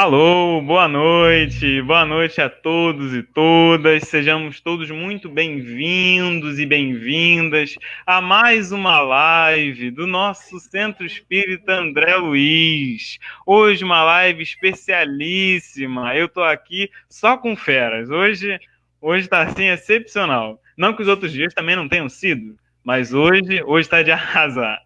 Alô, boa noite a todos e todas, sejamos todos muito bem-vindos e bem-vindas a mais uma live do nosso Centro Espírita André Luiz. Hoje uma live especialíssima, eu tô aqui só com feras, hoje tá assim excepcional. Não que os outros dias também não tenham sido, mas hoje tá de arrasar.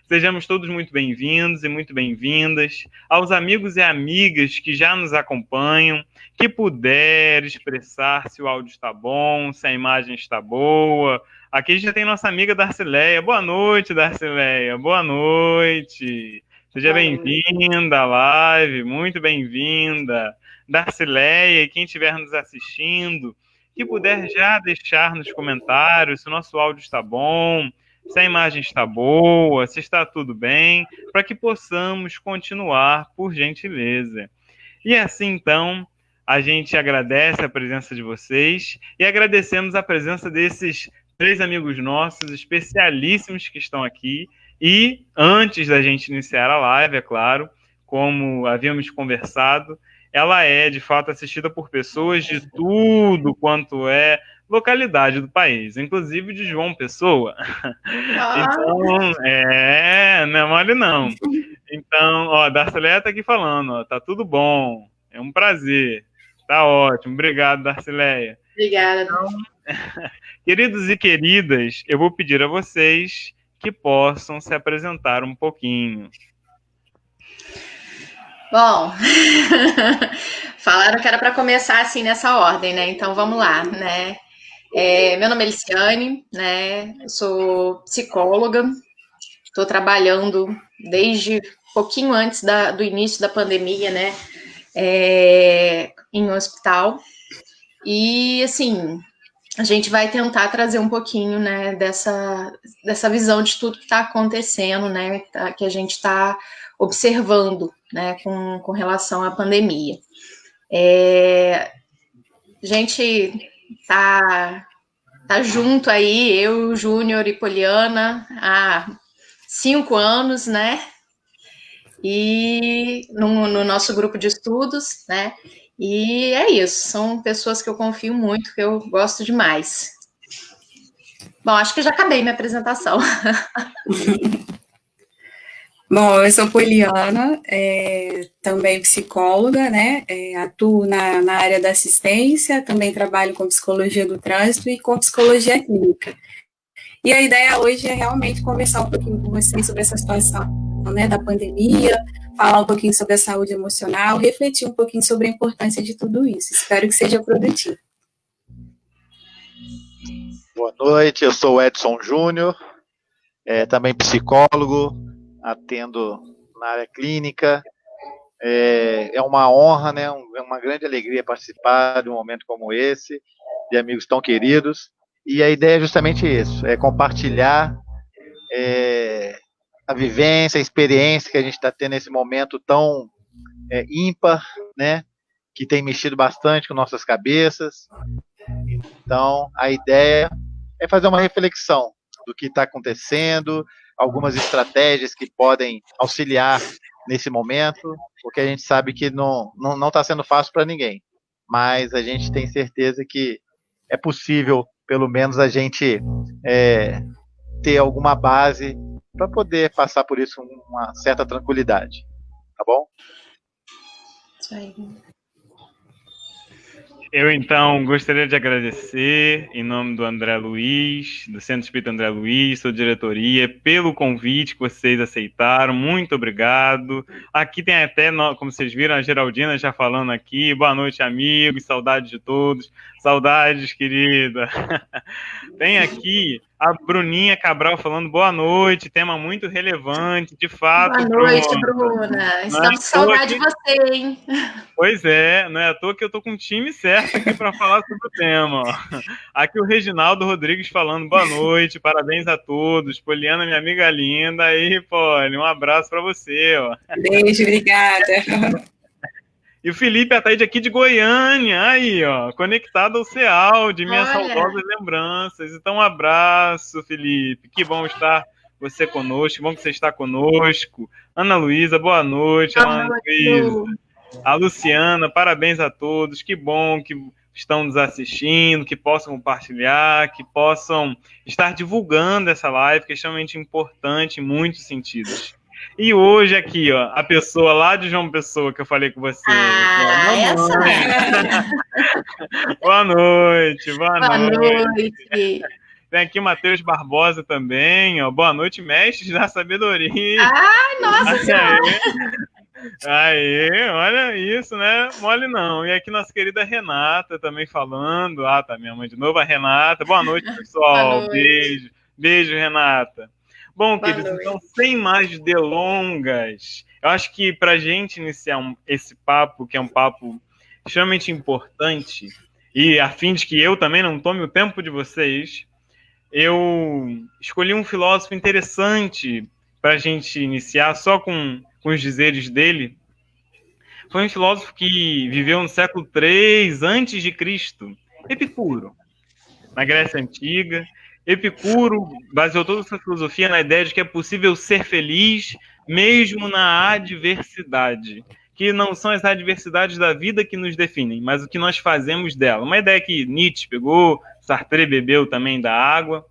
Sejamos todos muito bem-vindos e muito bem-vindas. Aos amigos e amigas que já nos acompanham, que puder expressar se o áudio está bom, se a imagem está boa. Aqui já tem nossa amiga Darcileia. Boa noite, Darcileia. Boa noite. Seja bem-vinda à live, muito bem-vinda. Darcileia, e quem estiver nos assistindo, que puder já deixar nos comentários se o nosso áudio está bom, se a imagem está boa, se está tudo bem, para que possamos continuar, por gentileza. E assim, então, a gente agradece a presença de vocês e agradecemos a presença desses três amigos nossos, especialíssimos que estão aqui. E antes da gente iniciar a live, é claro, como havíamos conversado, ela é, de fato, assistida por pessoas de tudo quanto é localidade do país, inclusive de João Pessoa. Então, não é mole não. Então, ó, a Darcileia tá aqui falando, ó, tá tudo bom, é um prazer, tá ótimo, obrigado, Darcileia. Obrigada. Queridos e queridas, eu vou pedir a vocês que possam se apresentar um pouquinho. Bom, falaram que era para começar assim nessa ordem, né? Então vamos lá, né? Meu nome é Eliciane, né? Eu sou psicóloga, estou trabalhando desde pouquinho antes do início da pandemia, né? Em um hospital. E assim, a gente vai tentar trazer um pouquinho, né, dessa visão de tudo que está acontecendo, né? Que a gente está observando, né, com relação à pandemia. A gente tá junto aí, eu, Júnior e Poliana, há 5 anos, né? E no nosso grupo de estudos, né? E é isso, são pessoas que eu confio muito, que eu gosto demais. Bom, acho que já acabei minha apresentação. Bom, eu sou Poliana, também psicóloga, né? Atuo na área da assistência, também trabalho com psicologia do trânsito e com psicologia clínica. E a ideia hoje é realmente conversar um pouquinho com vocês sobre essa situação, né, da pandemia, falar um pouquinho sobre a saúde emocional, refletir um pouquinho sobre a importância de tudo isso. Espero que seja produtivo. Boa noite, eu sou o Edson Júnior, também psicólogo, atendo na área clínica. É uma honra, né? É uma grande alegria participar de um momento como esse, de amigos tão queridos. E a ideia é justamente isso, é compartilhar a vivência, a experiência que a gente está tendo nesse momento tão ímpar, né? Que tem mexido bastante com nossas cabeças. Então, a ideia é fazer uma reflexão do que está acontecendo, algumas estratégias que podem auxiliar nesse momento, porque a gente sabe que não está sendo fácil para ninguém, mas a gente tem certeza que é possível, pelo menos, a gente ter alguma base para poder passar por isso com uma certa tranquilidade. Tá bom? Isso aí. Eu, então, gostaria de agradecer, em nome do André Luiz, do Centro Espírita André Luiz, sua diretoria, pelo convite que vocês aceitaram. Muito obrigado. Aqui tem até, como vocês viram, a Geraldina já falando aqui. Boa noite, amigos. Saudades de todos. Saudades, querida. Tem aqui a Bruninha Cabral falando boa noite, tema muito relevante, de fato. Boa noite, Bruna. Estamos com saudade de você, hein? Pois é, não é à toa que eu tô com o time certo aqui para falar sobre o tema. Ó. Aqui o Reginaldo Rodrigues falando boa noite, parabéns a todos. Poliana, minha amiga linda, aí, Poli, um abraço para você. Ó. Beijo, obrigada. E o Felipe Ataíde aqui de Goiânia, aí, ó, conectado ao CEAL, de minhas saudosas lembranças. Então, um abraço, Felipe. Que bom estar você conosco, que bom que você está conosco. Ana Luísa, boa noite. Ana Luísa. A Luciana, parabéns a todos. Que bom que estão nos assistindo, que possam compartilhar, que possam estar divulgando essa live, que é extremamente importante em muitos sentidos. E hoje aqui, ó, a pessoa lá de João Pessoa que eu falei com você. Essa mesmo. Boa noite, boa Boa noite. noite. Tem aqui o Matheus Barbosa também, ó. Boa noite, mestres da sabedoria. Ai, nossa senhora. Aí, olha isso, né? Mole não. E aqui nossa querida Renata também falando. Ah, tá minha mãe de novo, a Renata. Boa noite, pessoal. Boa noite. Beijo. Beijo, Renata. Bom, Boa queridos, noite. então, sem mais delongas, eu acho que para a gente iniciar esse papo, que é um papo extremamente importante, e a fim de que eu também não tome o tempo de vocês, eu escolhi um filósofo interessante para a gente iniciar só com os dizeres dele. Foi um filósofo que viveu no século III antes de Cristo, Epicuro, na Grécia Antiga. Epicuro baseou toda a sua filosofia na ideia de que é possível ser feliz mesmo na adversidade, que não são as adversidades da vida que nos definem, mas o que nós fazemos dela. Uma ideia que Nietzsche pegou, Sartre bebeu também da água.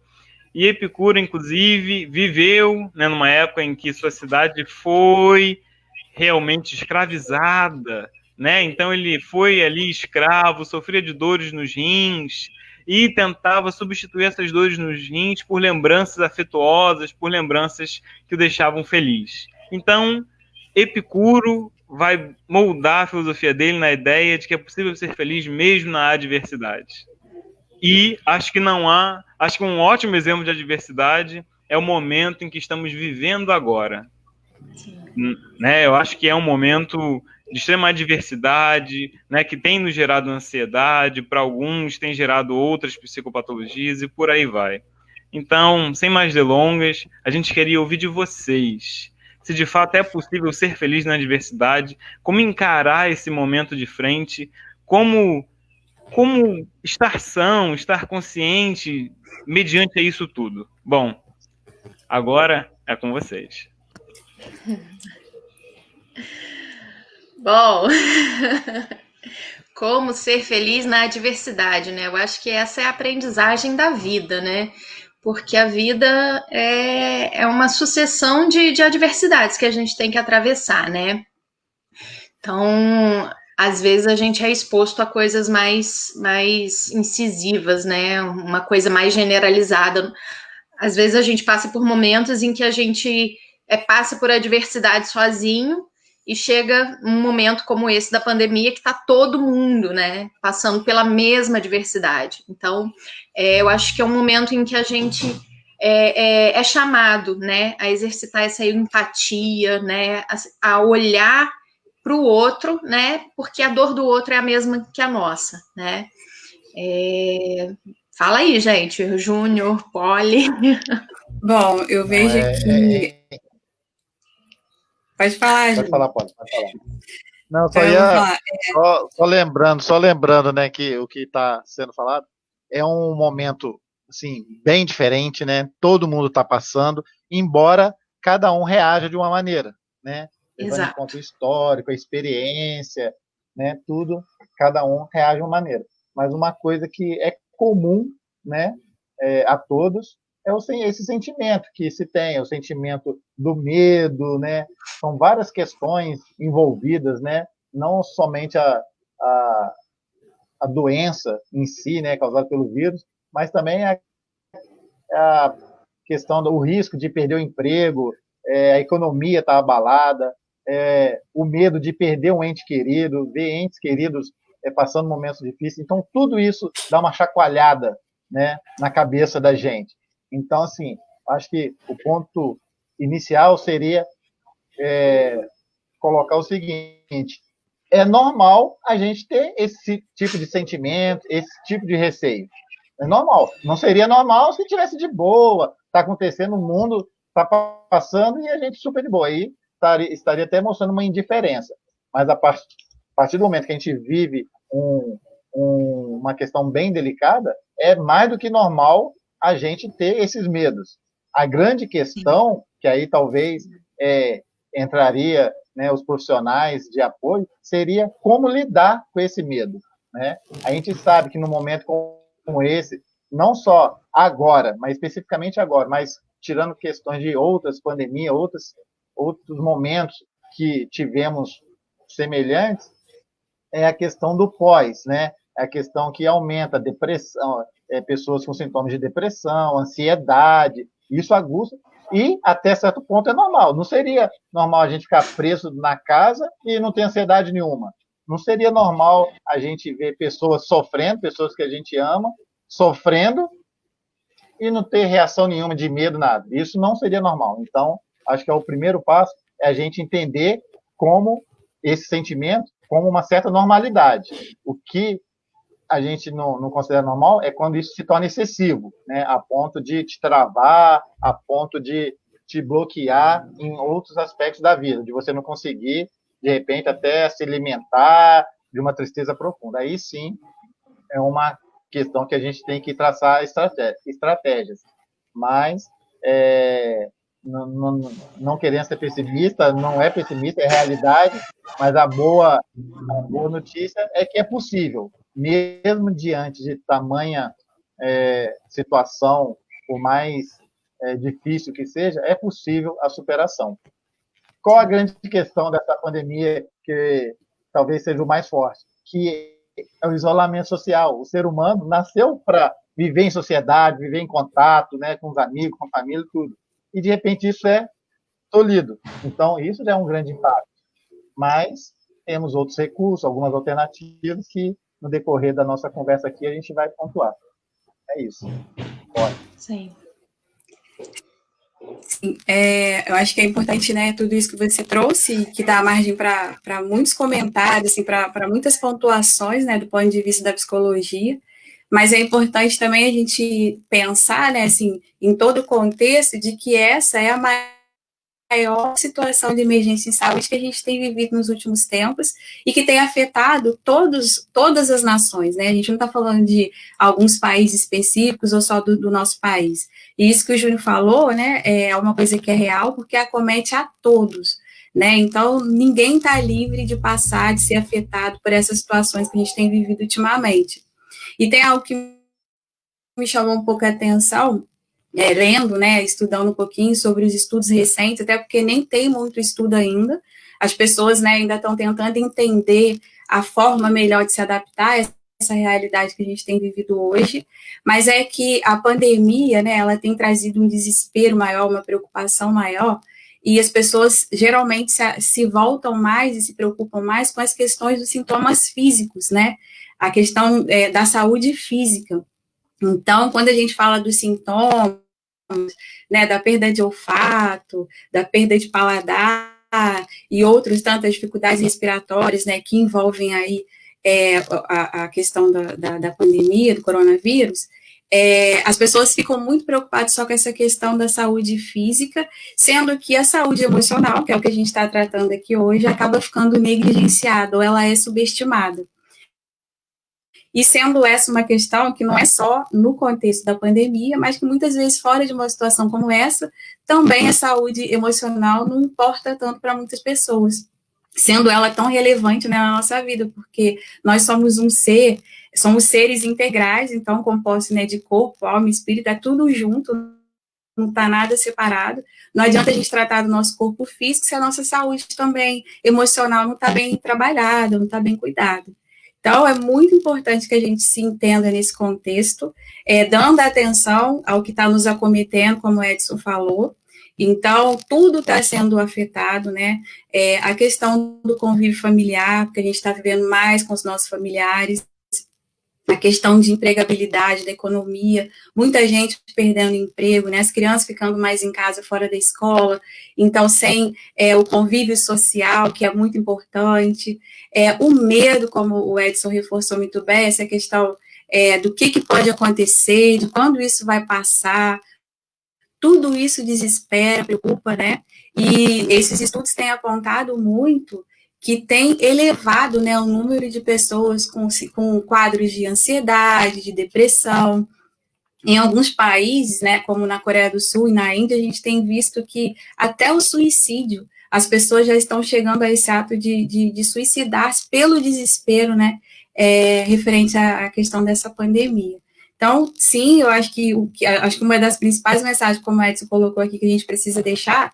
E Epicuro, inclusive, viveu, né, numa época em que sua cidade foi realmente escravizada, né? Então ele foi ali escravo, sofria de dores nos rins e tentava substituir essas dores nos rins por lembranças afetuosas, por lembranças que o deixavam feliz. Então, Epicuro vai moldar a filosofia dele na ideia de que é possível ser feliz mesmo na adversidade. E acho que um ótimo exemplo de adversidade é o momento em que estamos vivendo agora. Né? Eu acho que é um momento de extrema adversidade, né, que tem nos gerado ansiedade, para alguns tem gerado outras psicopatologias e por aí vai. Então, sem mais delongas, a gente queria ouvir de vocês se de fato é possível ser feliz na adversidade, como encarar esse momento de frente, como estar são, estar consciente mediante isso tudo. Bom, agora é com vocês. Bom, como ser feliz na adversidade, né? Eu acho que essa é a aprendizagem da vida, né? Porque a vida é uma sucessão de adversidades que a gente tem que atravessar, né? Então, às vezes a gente é exposto a coisas mais incisivas, né? Uma coisa mais generalizada. Às vezes a gente passa por momentos em que a gente passa por adversidade sozinho e chega um momento como esse da pandemia que está todo mundo, né, passando pela mesma adversidade. Então, eu acho que é um momento em que a gente é chamado, né, a exercitar essa empatia, né, a olhar para o outro, né, porque a dor do outro é a mesma que a nossa, né. Fala aí, gente, Júnior, Poli. Bom, eu vejo que... Pode falar, Pode falar, pode falar. Não, só lembrando, né, que o que está sendo falado é um momento, assim, bem diferente, né? Todo mundo está passando, embora cada um reaja de uma maneira, né? Levando em conta o histórico, a experiência, né? Tudo, cada um reage de uma maneira. Mas uma coisa que é comum, né, a todos, esse sentimento que se tem, o sentimento do medo, né? São várias questões envolvidas, né? Não somente a doença em si, né, causada pelo vírus, mas também a questão do risco de perder o emprego, a economia está abalada, o medo de perder um ente querido, ver entes queridos passando momentos difíceis. Então, tudo isso dá uma chacoalhada, né, na cabeça da gente. Então, assim, acho que o ponto inicial seria colocar o seguinte: é normal a gente ter esse tipo de sentimento, esse tipo de receio. É normal. Não seria normal se tivesse de boa, está acontecendo, o mundo está passando e a gente super de boa. Aí estaria até mostrando uma indiferença. Mas a partir do momento que a gente vive uma questão bem delicada, é mais do que normal a gente ter esses medos. A grande questão, que aí talvez entraria né, os profissionais de apoio, seria como lidar com esse medo, né? A gente sabe que no momento como esse, não só agora, mas especificamente agora, mas tirando questões de outras pandemias, outros momentos que tivemos semelhantes, é a questão do pós, né? É a questão que aumenta a depressão, pessoas com sintomas de depressão, ansiedade, isso aguça, e até certo ponto é normal. Não seria normal a gente ficar preso na casa e não ter ansiedade nenhuma. Não seria normal a gente ver pessoas sofrendo, pessoas que a gente ama, sofrendo e não ter reação nenhuma de medo, nada. Isso não seria normal. Então, acho que é o primeiro passo, é a gente entender como esse sentimento, como uma certa normalidade. O que a gente não considera normal é quando isso se torna excessivo, né? A ponto de te travar, a ponto de te bloquear em outros aspectos da vida, de você não conseguir, de repente, até se alimentar de uma tristeza profunda. Aí sim é uma questão que a gente tem que traçar estratégias. Mas, não querendo ser pessimista, não é pessimista, é realidade, mas a boa notícia é que é possível, mesmo diante de tamanha situação, por mais difícil que seja, é possível a superação. Qual a grande questão dessa pandemia que talvez seja o mais forte? Que é o isolamento social. O ser humano nasceu para viver em sociedade, viver em contato, né, com os amigos, com a família, tudo. E, de repente, isso é tolhido. Então, isso já é um grande impacto. Mas temos outros recursos, algumas alternativas que, no decorrer da nossa conversa aqui, a gente vai pontuar. É isso. Pode. Sim. Sim, eu acho que é importante, né, tudo isso que você trouxe, que dá margem para muitos comentários, assim, para muitas pontuações, né, do ponto de vista da psicologia, mas é importante também a gente pensar, né, assim, em todo o contexto de que essa é a maior situação de emergência em saúde que a gente tem vivido nos últimos tempos e que tem afetado todas as nações, né? A gente não está falando de alguns países específicos ou só do nosso país. E isso que o Júnior falou, né, é uma coisa que é real porque acomete a todos, né? Então, ninguém está livre de passar, de ser afetado por essas situações que a gente tem vivido ultimamente. E tem algo que me chamou um pouco a atenção, lendo, né, estudando um pouquinho sobre os estudos recentes, até porque nem tem muito estudo ainda, as pessoas, né, ainda estão tentando entender a forma melhor de se adaptar a essa realidade que a gente tem vivido hoje, mas é que a pandemia, né, ela tem trazido um desespero maior, uma preocupação maior, e as pessoas geralmente se voltam mais e se preocupam mais com as questões dos sintomas físicos, né, a questão da saúde física. Então, quando a gente fala dos sintomas, né, da perda de olfato, da perda de paladar e outras tantas dificuldades respiratórias, né, que envolvem aí a questão da pandemia, do coronavírus, as pessoas ficam muito preocupadas só com essa questão da saúde física, sendo que a saúde emocional, que é o que a gente está tratando aqui hoje, acaba ficando negligenciada, ou ela é subestimada. E sendo essa uma questão que não é só no contexto da pandemia, mas que muitas vezes fora de uma situação como essa, também a saúde emocional não importa tanto para muitas pessoas, sendo ela tão relevante, né, na nossa vida, porque nós somos somos seres integrais, então compostos, né, de corpo, alma e espírito, é tudo junto, não está nada separado. Não adianta a gente tratar do nosso corpo físico se a nossa saúde também emocional não está bem trabalhada, não está bem cuidada. Então, é muito importante que a gente se entenda nesse contexto, dando atenção ao que está nos acometendo, como o Edson falou. Então, tudo está sendo afetado, né? A questão do convívio familiar, porque a gente está vivendo mais com os nossos familiares, a questão de empregabilidade, da economia, muita gente perdendo emprego, né, as crianças ficando mais em casa, fora da escola, então sem o convívio social, que é muito importante, o medo, como o Edson reforçou muito bem, essa questão do que pode acontecer, de quando isso vai passar, tudo isso desespera, preocupa, né, e esses estudos têm apontado muito que tem elevado, né, o número de pessoas com quadros de ansiedade, de depressão. Em alguns países, né, como na Coreia do Sul e na Índia, a gente tem visto que até o suicídio as pessoas já estão chegando a esse ato de suicidar-se pelo desespero, né, referente à questão dessa pandemia. Então, sim, eu acho que uma das principais mensagens, como a Edson colocou aqui, que a gente precisa deixar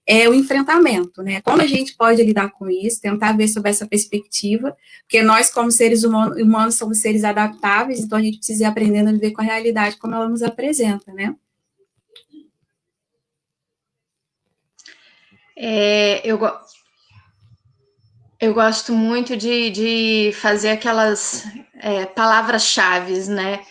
é o enfrentamento, né? Como a gente pode lidar com isso, tentar ver sobre essa perspectiva, porque nós, como seres humanos, somos seres adaptáveis, então a gente precisa ir aprendendo a viver com a realidade como ela nos apresenta, né? Eu gosto muito de fazer aquelas palavras-chave, né?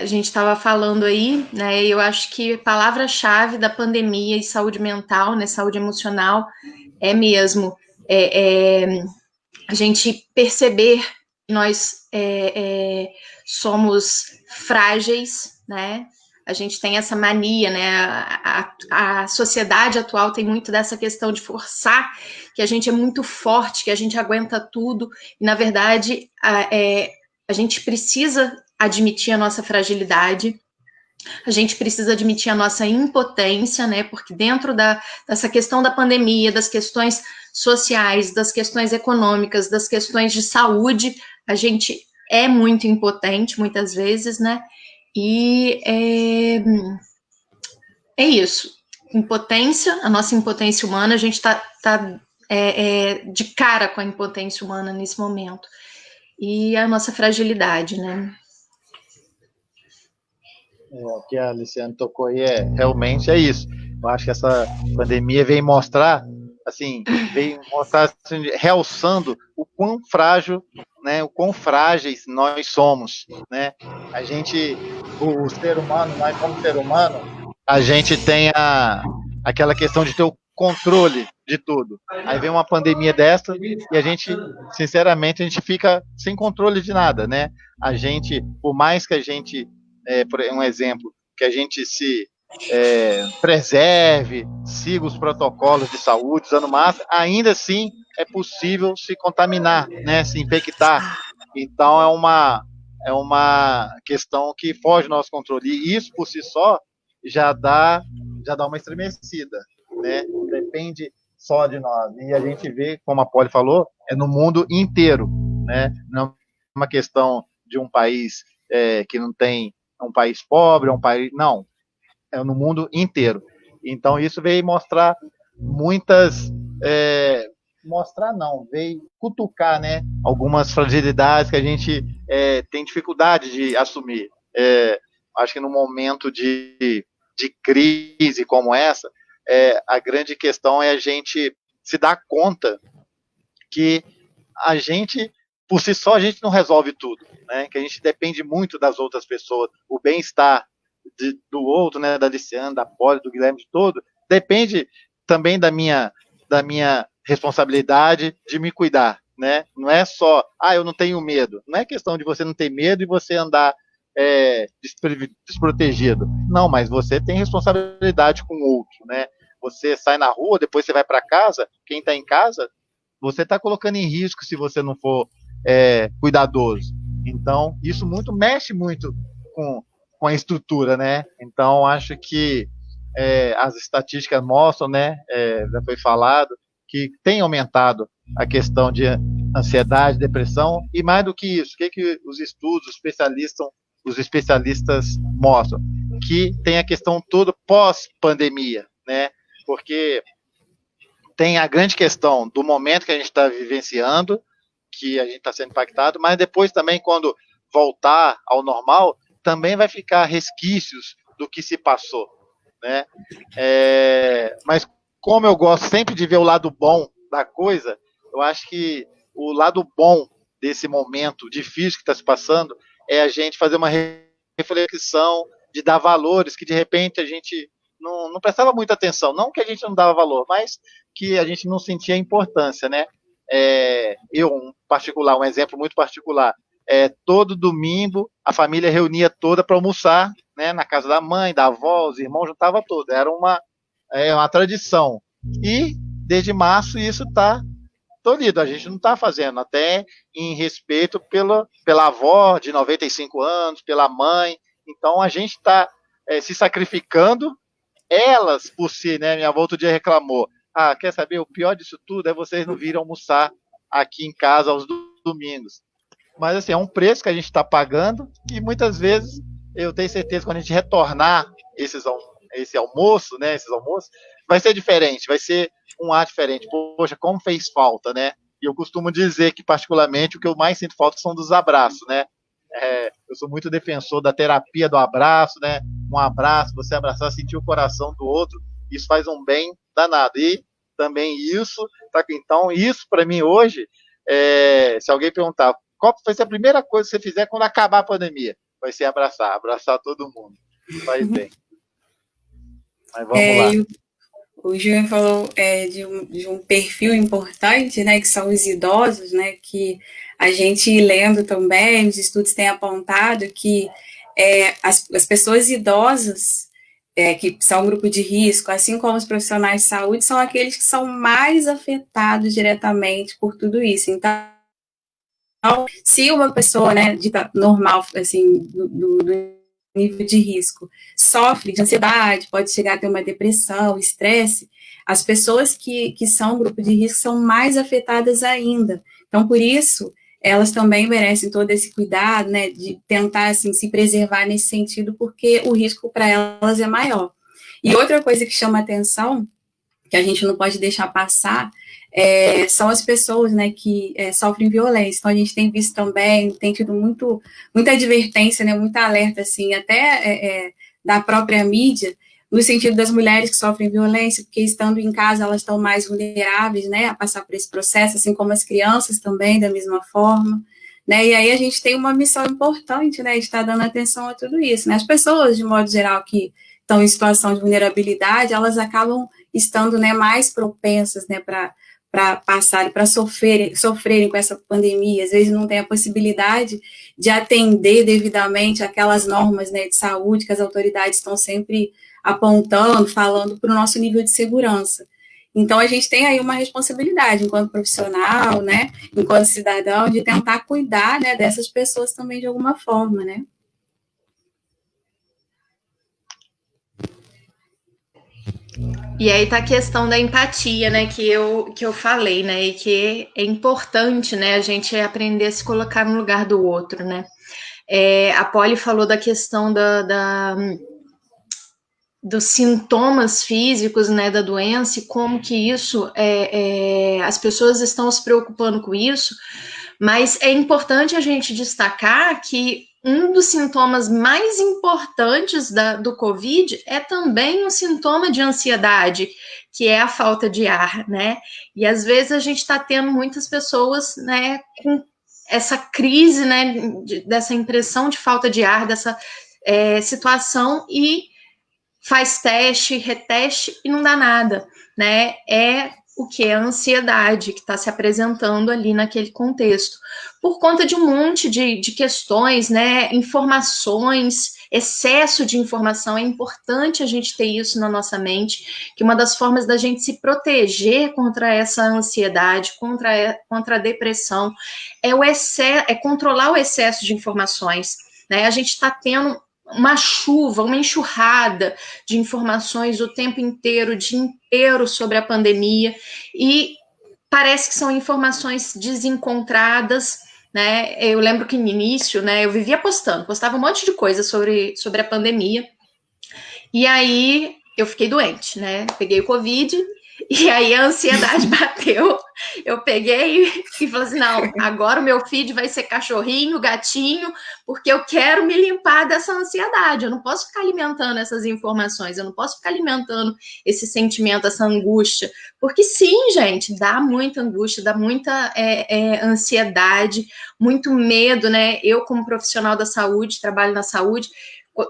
A gente estava falando aí, né? Eu acho que a palavra-chave da pandemia e saúde mental, né? Saúde emocional, é mesmo a gente perceber que nós somos frágeis, né? A gente tem essa mania, né? A sociedade atual tem muito dessa questão de forçar que a gente é muito forte, que a gente aguenta tudo, e na verdade a gente precisa admitir a nossa fragilidade, a gente precisa admitir a nossa impotência, né? Porque dentro dessa questão da pandemia, das questões sociais, das questões econômicas, das questões de saúde, a gente é muito impotente muitas vezes, né? E é isso. Impotência, a nossa impotência humana, a gente está de cara com a impotência humana nesse momento. E a nossa fragilidade, né? O que a Aliciane tocou aí realmente é isso. Eu acho que essa pandemia veio mostrar, assim, realçando o quão frágil, né, o quão frágeis nós somos, né? A gente, o ser humano, nós como ser humano, a gente tem aquela questão de ter o controle de tudo. Aí vem uma pandemia dessa e a gente, sinceramente, a gente fica sem controle de nada, né? A gente, por mais que a gente por um exemplo, que a gente se preserve, siga os protocolos de saúde, usando máscara, ainda assim é possível se contaminar, né, se infectar. Então é uma questão que foge do nosso controle. E isso por si só já dá uma estremecida, né? Depende só de nós. E a gente vê, como a Polly falou, é no mundo inteiro, né? Não é uma questão de um país que não tem um país pobre, um país. Não, é no mundo inteiro. Então, isso veio mostrar muitas. Mostrar não, veio cutucar, né? Algumas fragilidades que a gente tem dificuldade de assumir. Acho que no momento de crise como essa, a grande questão é a gente se dar conta que a gente, por si só, a gente não resolve tudo, né? Que a gente depende muito das outras pessoas. O bem-estar do outro, né? Da Luciana, da Polly, do Guilherme, de todo, depende também da minha responsabilidade de me cuidar, né? Não é só, eu não tenho medo. Não é questão de você não ter medo e você andar desprotegido. Não, mas você tem responsabilidade com o outro, né? Você sai na rua, depois você vai para casa, quem está em casa, você está colocando em risco se você não for cuidadoso. Então, isso mexe muito com a estrutura, né? Então, acho que as estatísticas mostram, né? Já foi falado, que tem aumentado a questão de ansiedade, depressão, e mais do que isso, o que os estudos, os especialistas mostram? Que tem a questão toda pós-pandemia, né? Porque tem a grande questão do momento que a gente está vivenciando, que a gente está sendo impactado, mas depois também, quando voltar ao normal, também vai ficar resquícios do que se passou, né? Mas como eu gosto sempre de ver o lado bom da coisa, eu acho que o lado bom desse momento difícil que está se passando é a gente fazer uma reflexão, de dar valores que de repente a gente não prestava muita atenção. Não que a gente não dava valor, mas que a gente não sentia importância, né? Um exemplo muito particular, todo domingo a família reunia toda para almoçar, né, na casa da mãe, da avó, os irmãos juntava todos, era uma tradição. E desde março isso está tolhido, a gente não está fazendo, até em respeito pela avó de 95 anos, pela mãe. Então a gente está se sacrificando elas por si, né? Minha avó outro dia reclamou, quer saber, o pior disso tudo é vocês não virem almoçar aqui em casa aos domingos. Mas assim, é um preço que a gente está pagando e muitas vezes eu tenho certeza que quando a gente retornar esse almoço, né? Esses almoços, vai ser diferente, vai ser um ar diferente. Poxa, como fez falta, né? E eu costumo dizer que, particularmente, o que eu mais sinto falta são dos abraços, né? Eu sou muito defensor da terapia do abraço, né? Um abraço, você abraçar, sentir o coração do outro, isso faz um bem danado. E também isso, tá? Então, isso para mim hoje, se alguém perguntar qual vai ser a primeira coisa que você fizer quando acabar a pandemia, vai ser abraçar todo mundo. Faz bem. Mas vamos lá. O Júnior falou de um perfil importante, né, que são os idosos, né, que a gente lendo também, os estudos têm apontado que as pessoas idosas, que são um grupo de risco, assim como os profissionais de saúde, são aqueles que são mais afetados diretamente por tudo isso. Então, se uma pessoa, né, dita normal, assim, do nível de risco, sofre de ansiedade, pode chegar a ter uma depressão, estresse, as pessoas que são grupo de risco são mais afetadas ainda. Então, por isso, elas também merecem todo esse cuidado, né, de tentar, assim, se preservar nesse sentido, porque o risco para elas é maior. E outra coisa que chama atenção, que a gente não pode deixar passar, são as pessoas, né, que sofrem violência. Então, a gente tem visto também, tem tido muita advertência, né, muita alerta, assim, até da própria mídia, no sentido das mulheres que sofrem violência, porque estando em casa elas estão mais vulneráveis, né, a passar por esse processo, assim como as crianças também, da mesma forma, né, e aí a gente tem uma missão importante, né, de estar dando atenção a tudo isso, né, as pessoas, de modo geral, que estão em situação de vulnerabilidade, elas acabam estando, né, mais propensas, né, para passarem, para sofrerem com essa pandemia, às vezes não tem a possibilidade de atender devidamente aquelas normas, né, de saúde que as autoridades estão sempre apontando, falando para o nosso nível de segurança. Então, a gente tem aí uma responsabilidade, enquanto profissional, né, enquanto cidadão, de tentar cuidar, né, dessas pessoas também de alguma forma, né. E aí tá a questão da empatia, né, que eu falei, né, e que é importante, né, a gente aprender a se colocar no lugar do outro, né. A Polly falou da questão dos sintomas físicos, né, da doença e como que isso, as pessoas estão se preocupando com isso, mas é importante a gente destacar que um dos sintomas mais importantes do Covid é também um sintoma de ansiedade, que é a falta de ar, né? E às vezes a gente está tendo muitas pessoas, né, com essa crise, né, dessa impressão de falta de ar, dessa situação, e faz teste, reteste e não dá nada, né? O que é a ansiedade que está se apresentando ali naquele contexto, por conta de um monte de questões, né? Informações, excesso de informação. É importante a gente ter isso na nossa mente, que uma das formas da gente se proteger contra essa ansiedade, contra a depressão, é controlar o excesso de informações, né? A gente está tendo uma chuva, uma enxurrada de informações o tempo inteiro, o dia inteiro sobre a pandemia, e parece que são informações desencontradas, né? Eu lembro que no início, né, eu vivia postava um monte de coisa sobre a pandemia, e aí eu fiquei doente, né? Peguei o Covid, e aí a ansiedade bateu. Eu peguei e falei assim, não, agora o meu feed vai ser cachorrinho, gatinho, porque eu quero me limpar dessa ansiedade. Eu não posso ficar alimentando essas informações, eu não posso ficar alimentando esse sentimento, essa angústia. Porque sim, gente, dá muita angústia, dá muita ansiedade, muito medo, né? Eu, como profissional da saúde, trabalho na saúde,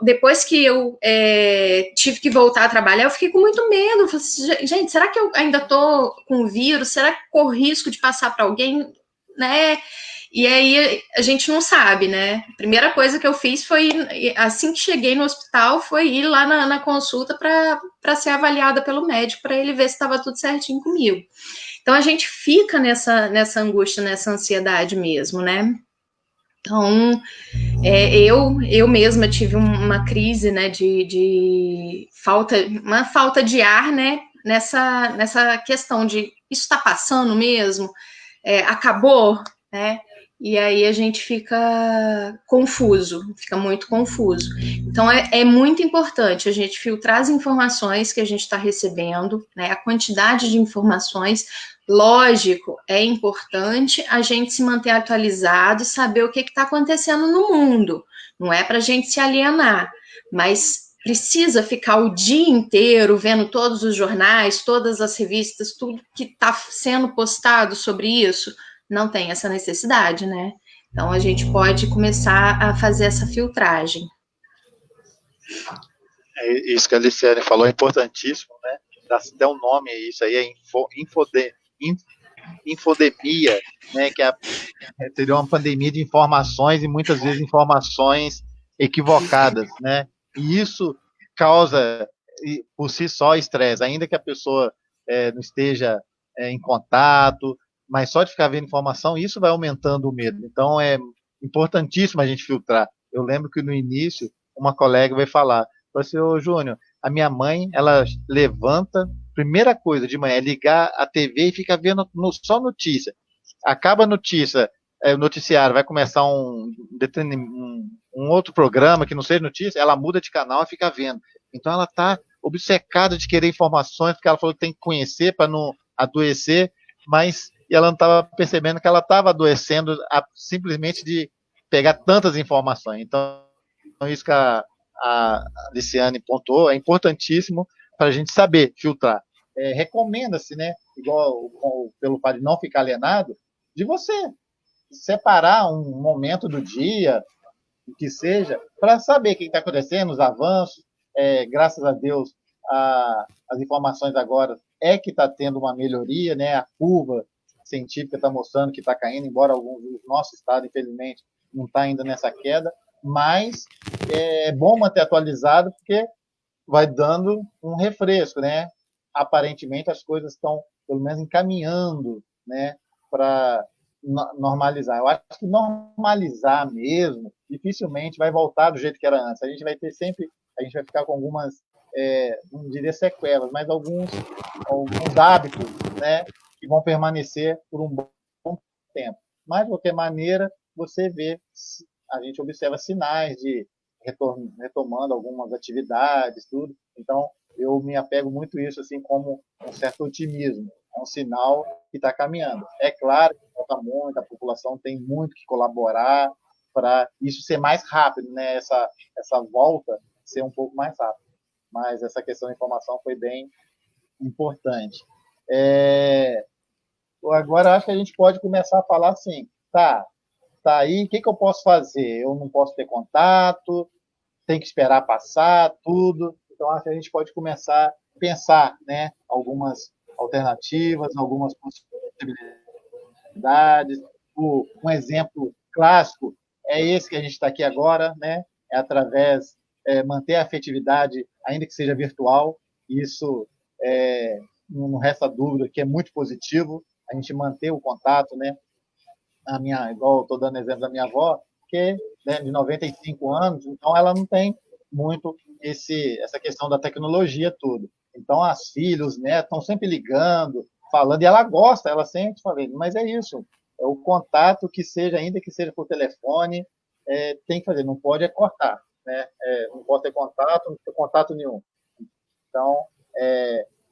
depois que eu tive que voltar a trabalhar, eu fiquei com muito medo. Falei assim, gente, será que eu ainda tô com o vírus? Será que corro risco de passar para alguém, né? E aí a gente não sabe, né? A primeira coisa que eu fiz foi, assim que cheguei no hospital, foi ir lá na consulta para ser avaliada pelo médico, para ele ver se estava tudo certinho comigo. Então a gente fica nessa angústia, nessa ansiedade mesmo, né? Então, eu mesma tive uma crise, né, de uma falta de ar, né, nessa questão de isso está passando mesmo, acabou, né? E aí a gente fica confuso, fica muito confuso. Então é muito importante a gente filtrar as informações que a gente está recebendo, né? A quantidade de informações. Lógico, é importante a gente se manter atualizado e saber o que está acontecendo no mundo. Não é para a gente se alienar, mas precisa ficar o dia inteiro vendo todos os jornais, todas as revistas, tudo que está sendo postado sobre isso. Não tem essa necessidade, né? Então a gente pode começar a fazer essa filtragem. Isso que a Aliciane falou é importantíssimo, né? Dá até um nome a isso aí, é infodemia, né? Que seria uma pandemia de informações e muitas vezes informações equivocadas, né? E isso causa, por si só, estresse, ainda que a pessoa não esteja em contato, mas só de ficar vendo informação, isso vai aumentando o medo. Então, é importantíssimo a gente filtrar. Eu lembro que no início, uma colega veio falar, falou assim, ô Júnior, a minha mãe, ela levanta, primeira coisa de manhã é ligar a TV e fica vendo só notícia. Acaba a notícia, o noticiário vai começar um outro programa que não seja notícia, ela muda de canal e fica vendo. Então ela está obcecada de querer informações, porque ela falou que tem que conhecer para não adoecer, mas ela não estava percebendo que ela estava adoecendo simplesmente de pegar tantas informações. Então isso que a Liciane pontuou é importantíssimo para a gente saber filtrar. Recomenda-se, né, igual pelo fato de não ficar alienado, de você separar um momento do dia, que seja, para saber o que está acontecendo, os avanços. Graças a Deus, as informações agora que está tendo uma melhoria, né? A curva científica está mostrando que está caindo, embora alguns do nosso estado, infelizmente, não está ainda nessa queda, mas é bom manter atualizado, porque vai dando um refresco, né? Aparentemente as coisas estão, pelo menos, encaminhando, né, para normalizar. Eu acho que normalizar mesmo, dificilmente vai voltar do jeito que era antes. A gente vai ter sempre, a gente vai ficar com algumas, não diria sequelas, mas alguns hábitos, né, que vão permanecer por um bom tempo. Mas, de qualquer maneira, você vê, a gente observa sinais de retomando algumas atividades, tudo. Então, eu me apego muito a isso, assim, como um certo otimismo. É um sinal que está caminhando. É claro que falta muito, a população tem muito que colaborar para isso ser mais rápido, né? Essa volta ser um pouco mais rápida. Mas essa questão da informação foi bem importante. Agora, acho que a gente pode começar a falar assim, tá aí, o que eu posso fazer? Eu não posso ter contato, tem que esperar passar tudo. Então, acho que a gente pode começar a pensar, né, algumas alternativas, algumas possibilidades. Um exemplo clássico é esse que a gente está aqui agora, né? É através manter a afetividade, ainda que seja virtual. Isso não resta dúvida que é muito positivo. A gente manter o contato, né? Igual estou dando exemplo da minha avó, que né, de 95 anos, então ela não tem muito essa questão da tecnologia tudo. Então as filhas, os netos estão sempre ligando, falando, e ela gosta, ela sente, falei, mas é isso, é o contato que seja, ainda que seja por telefone, tem que fazer, não pode cortar, né? Não pode ter contato, não ter contato nenhum. Então,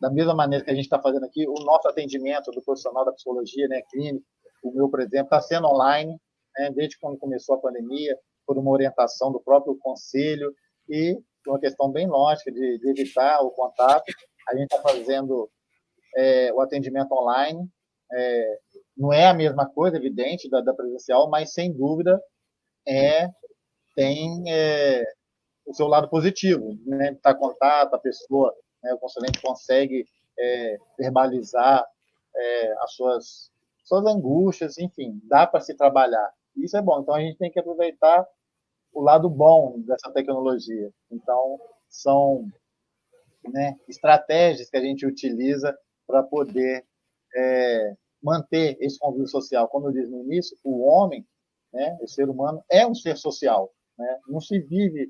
da mesma maneira que a gente está fazendo aqui, o nosso atendimento do profissional da psicologia, né, clínico, o meu, por exemplo, está sendo online, né, desde quando começou a pandemia, por uma orientação do próprio conselho e uma questão bem lógica de evitar o contato. A gente está fazendo o atendimento online. Não é a mesma coisa, evidente, da presencial, mas, sem dúvida, tem o seu lado positivo, né? Estar contato, a pessoa, né, o consulente consegue verbalizar as suas angústias, enfim, dá para se trabalhar. Isso é bom. Então a gente tem que aproveitar o lado bom dessa tecnologia. Então são, né, estratégias que a gente utiliza para poder manter esse convívio social. Como eu disse no início, o homem né? O ser humano é um ser social, né? Não se vive,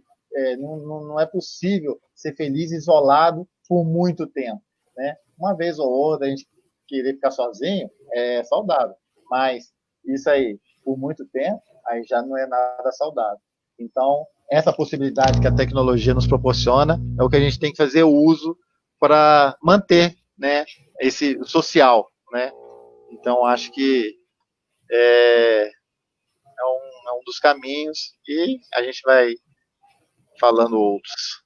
não é possível ser feliz isolado por muito tempo, né? Uma vez ou outra, a gente querer ficar sozinho é saudável, mas isso aí, por muito tempo, aí já não é nada saudável. Então, essa possibilidade que a tecnologia nos proporciona é o que a gente tem que fazer uso para manter, né, esse social, né? Então, acho que é um dos caminhos e a gente vai falando outros.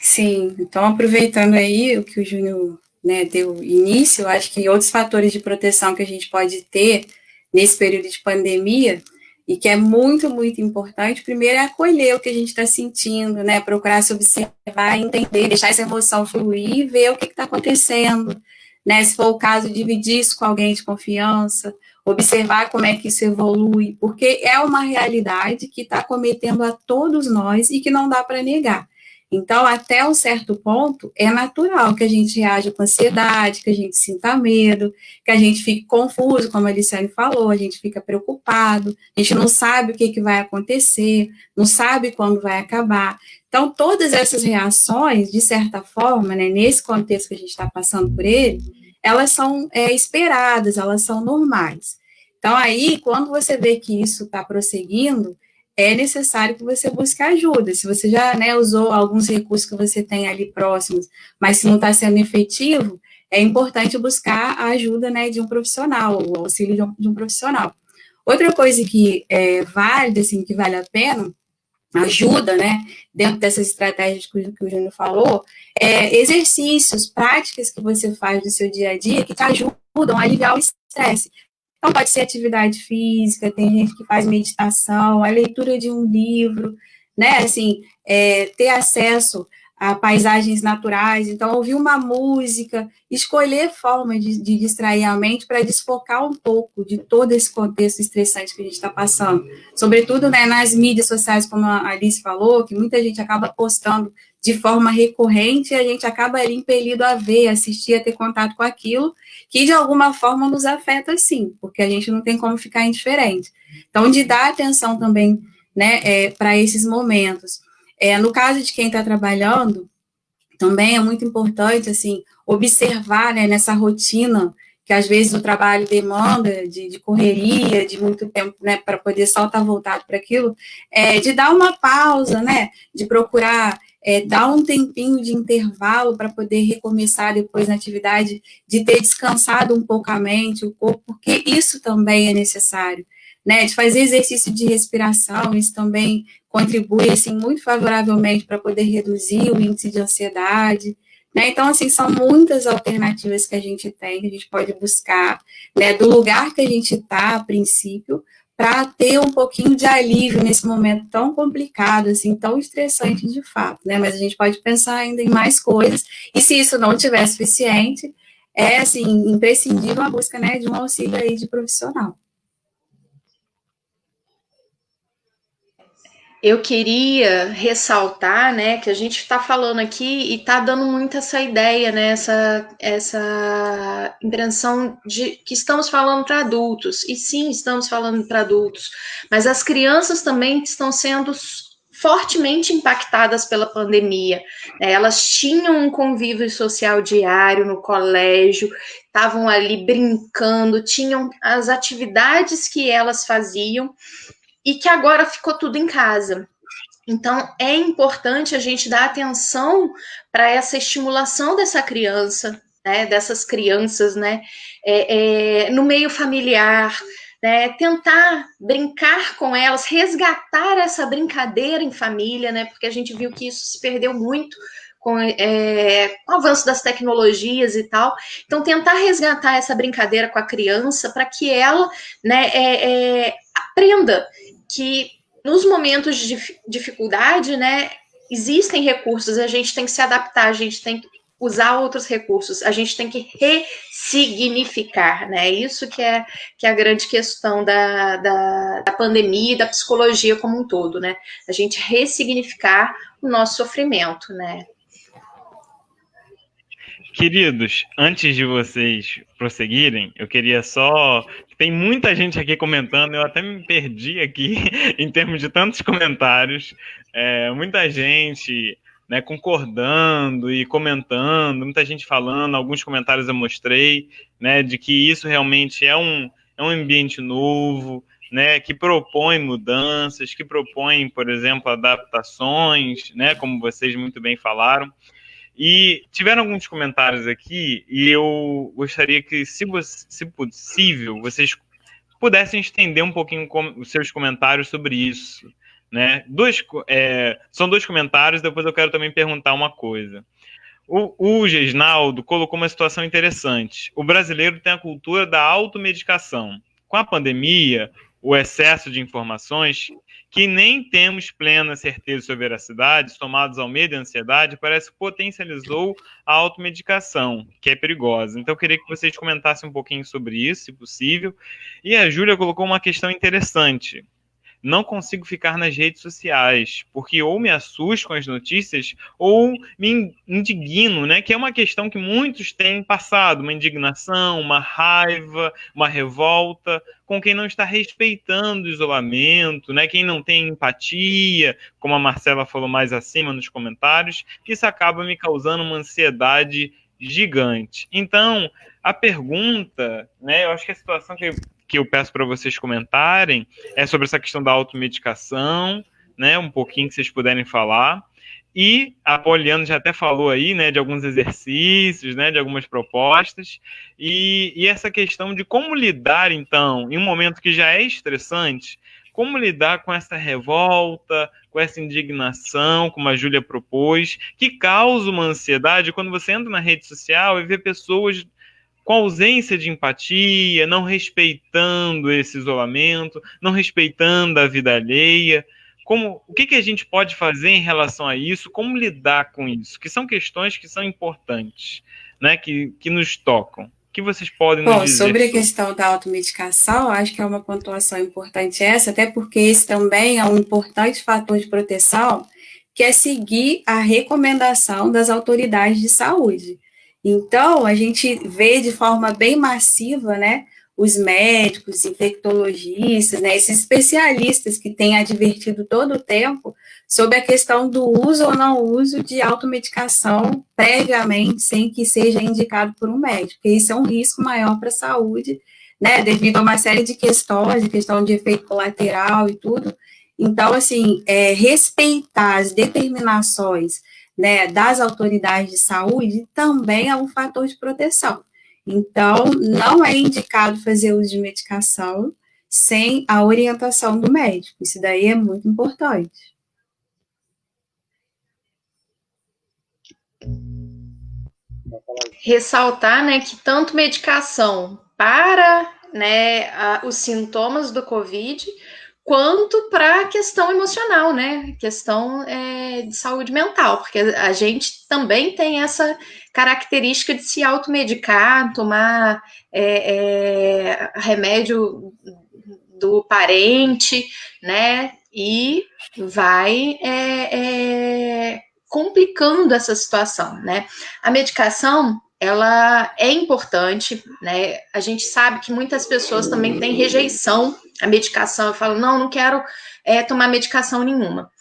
Sim, então aproveitando aí o que o Júnior, né, deu início, eu acho que outros fatores de proteção que a gente pode ter nesse período de pandemia e que é muito, muito importante, primeiro é acolher o que a gente está sentindo, né, procurar se observar, entender, deixar essa emoção fluir e ver o que está acontecendo, né, se for o caso, dividir isso com alguém de confiança, observar como é que isso evolui, porque é uma realidade que está cometendo a todos nós e que não dá para negar. Então, até um certo ponto, é natural que a gente reaja com ansiedade, que a gente sinta medo, que a gente fique confuso, como a Aliciane falou, a gente fica preocupado, a gente não sabe o que vai acontecer, não sabe quando vai acabar. Então, todas essas reações, de certa forma, né, nesse contexto que a gente está passando por ele, elas são esperadas, elas são normais. Então, aí, quando você vê que isso está prosseguindo, é necessário que você busque ajuda. Se você já, né, usou alguns recursos que você tem ali próximos, mas se não está sendo efetivo, é importante buscar a ajuda, né, de um profissional, o auxílio de um profissional. Outra coisa que é válida, assim, que vale a pena, ajuda, né, dentro dessas estratégias que o Júnior falou, exercícios, práticas que você faz no seu dia a dia que te ajudam a aliviar o estresse. Então, pode ser atividade física, tem gente que faz meditação, a leitura de um livro, né, assim, ter acesso a paisagens naturais, então, ouvir uma música, escolher forma de distrair a mente para desfocar um pouco de todo esse contexto estressante que a gente está passando. Sobretudo, né, nas mídias sociais, como a Alice falou, que muita gente acaba postando de forma recorrente e a gente acaba ali impelido a ver, assistir, a ter contato com aquilo, que de alguma forma nos afeta sim, porque a gente não tem como ficar indiferente. Então, de dar atenção também, né, para esses momentos. No caso de quem está trabalhando, também é muito importante, assim, observar, né, nessa rotina que às vezes o trabalho demanda de correria, de muito tempo, né, para poder só estar voltado para aquilo, de dar uma pausa, né, de procurar dar um tempinho de intervalo para poder recomeçar depois na atividade, de ter descansado um pouco a mente, o corpo, porque isso também é necessário, né, de fazer exercício de respiração, isso também contribui, assim, muito favoravelmente para poder reduzir o índice de ansiedade, né? Então, assim, são muitas alternativas que a gente tem, que a gente pode buscar, né, do lugar que a gente está, a princípio, para ter um pouquinho de alívio nesse momento tão complicado, assim, tão estressante de fato, né? Mas a gente pode pensar ainda em mais coisas, e se isso não tiver suficiente, assim, imprescindível a busca, né, de um auxílio aí de profissional. Eu queria ressaltar, né, que a gente está falando aqui e está dando muito essa ideia, né, essa impressão de que estamos falando para adultos. E sim, estamos falando para adultos, mas as crianças também estão sendo fortemente impactadas pela pandemia. Elas tinham um convívio social diário no colégio, estavam ali brincando, tinham as atividades que elas faziam, e que agora ficou tudo em casa. Então, é importante a gente dar atenção para essa estimulação dessa criança, né, dessas crianças, né, no meio familiar, né, tentar brincar com elas, resgatar essa brincadeira em família, né, porque a gente viu que isso se perdeu muito com o avanço das tecnologias e tal. Então, tentar resgatar essa brincadeira com a criança para que ela, né, aprenda que nos momentos de dificuldade, né, existem recursos, a gente tem que se adaptar, a gente tem que usar outros recursos, a gente tem que ressignificar, né, isso que é a grande questão da pandemia e da psicologia como um todo, né, a gente ressignificar o nosso sofrimento, né. Queridos, antes de vocês prosseguirem, eu queria só... Tem muita gente aqui comentando, eu até me perdi aqui em termos de tantos comentários. Muita gente, né, concordando e comentando, muita gente falando, alguns comentários eu mostrei, né, de que isso realmente é um ambiente novo, né, que propõe mudanças, que propõe, por exemplo, adaptações, né, como vocês muito bem falaram. E tiveram alguns comentários aqui e eu gostaria que, se possível, vocês pudessem estender um pouquinho os seus comentários sobre isso, né? São 2 comentários, depois eu quero também perguntar uma coisa. O Gesnaldo colocou uma situação interessante. O brasileiro tem a cultura da automedicação. Com a pandemia, o excesso de informações, que nem temos plena certeza sobre a veracidade, somados ao medo e à ansiedade, parece que potencializou a automedicação, que é perigosa. Então, eu queria que vocês comentassem um pouquinho sobre isso, se possível. E a Júlia colocou uma questão interessante. Não consigo ficar nas redes sociais, porque ou me assusto com as notícias, ou me indigno, né? Que é uma questão que muitos têm passado, uma indignação, uma raiva, uma revolta, com quem não está respeitando o isolamento, né? Quem não tem empatia, como a Marcela falou mais acima nos comentários, isso acaba me causando uma ansiedade gigante. Então, a pergunta, né? Eu acho que a situação que eu peço para vocês comentarem é sobre essa questão da automedicação, né, um pouquinho que vocês puderem falar, e a Poliana já até falou aí, né, de alguns exercícios, né, de algumas propostas, e essa questão de como lidar, então, em um momento que já é estressante, como lidar com essa revolta, com essa indignação, como a Júlia propôs, que causa uma ansiedade quando você entra na rede social e vê pessoas com ausência de empatia, não respeitando esse isolamento, não respeitando a vida alheia. O que a gente pode fazer em relação a isso? Como lidar com isso? Que são questões que são importantes, né? Que nos tocam. O que vocês podem nos dizer? Sobre a questão da automedicação, acho que é uma pontuação importante essa, até porque esse também é um importante fator de proteção, que é seguir a recomendação das autoridades de saúde. Então, a gente vê de forma bem massiva, né, os médicos, infectologistas, né, esses especialistas que têm advertido todo o tempo sobre a questão do uso ou não uso de automedicação previamente, sem que seja indicado por um médico, porque isso é um risco maior para a saúde, né, devido a uma série de questões, de questão de efeito colateral e tudo. Então, assim, respeitar as determinações, né, das autoridades de saúde também é um fator de proteção. Então, não é indicado fazer uso de medicação sem a orientação do médico. Isso daí é muito importante. Ressaltar, né, que tanto medicação para, né, os sintomas do COVID, quanto para a questão emocional, né? Questão de saúde mental, porque a gente também tem essa característica de se automedicar, tomar remédio do parente, né? E vai complicando essa situação, né? A medicação, ela é importante, né? A gente sabe que muitas pessoas também têm rejeição à medicação. Eu falo, não quero tomar medicação nenhuma.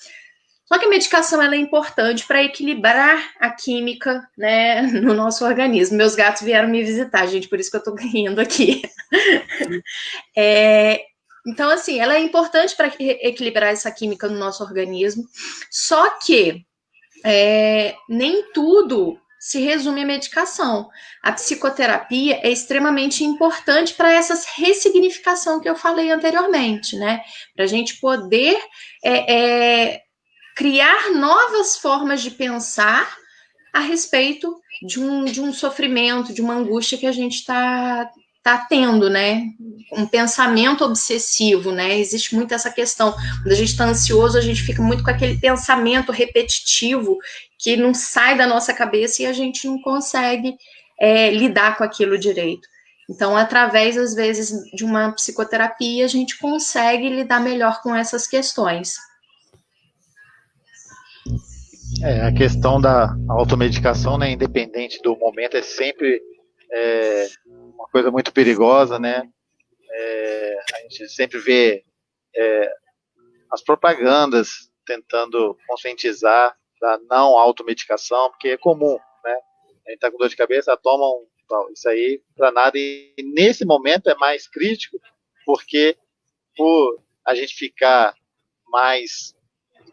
Só que a medicação, ela é importante para equilibrar a química, né, no nosso organismo. Meus gatos vieram me visitar, gente, por isso que eu tô rindo aqui. Então, assim, ela é importante para equilibrar essa química no nosso organismo, só que nem tudo se resume à medicação. A psicoterapia é extremamente importante para essa ressignificação que eu falei anteriormente, né? Para a gente poder criar novas formas de pensar a respeito de um sofrimento, de uma angústia que a gente está tendo, né? Um pensamento obsessivo, né? Existe muito essa questão. Quando a gente está ansioso, a gente fica muito com aquele pensamento repetitivo que não sai da nossa cabeça e a gente não consegue lidar com aquilo direito. Então, através, às vezes, de uma psicoterapia, a gente consegue lidar melhor com essas questões. A questão da automedicação, né, independente do momento, é sempre uma coisa muito perigosa, né? A gente sempre vê as propagandas tentando conscientizar da não automedicação, porque é comum, né? A gente tá com dor de cabeça, toma um tal, isso aí para nada. E nesse momento é mais crítico, porque por a gente ficar mais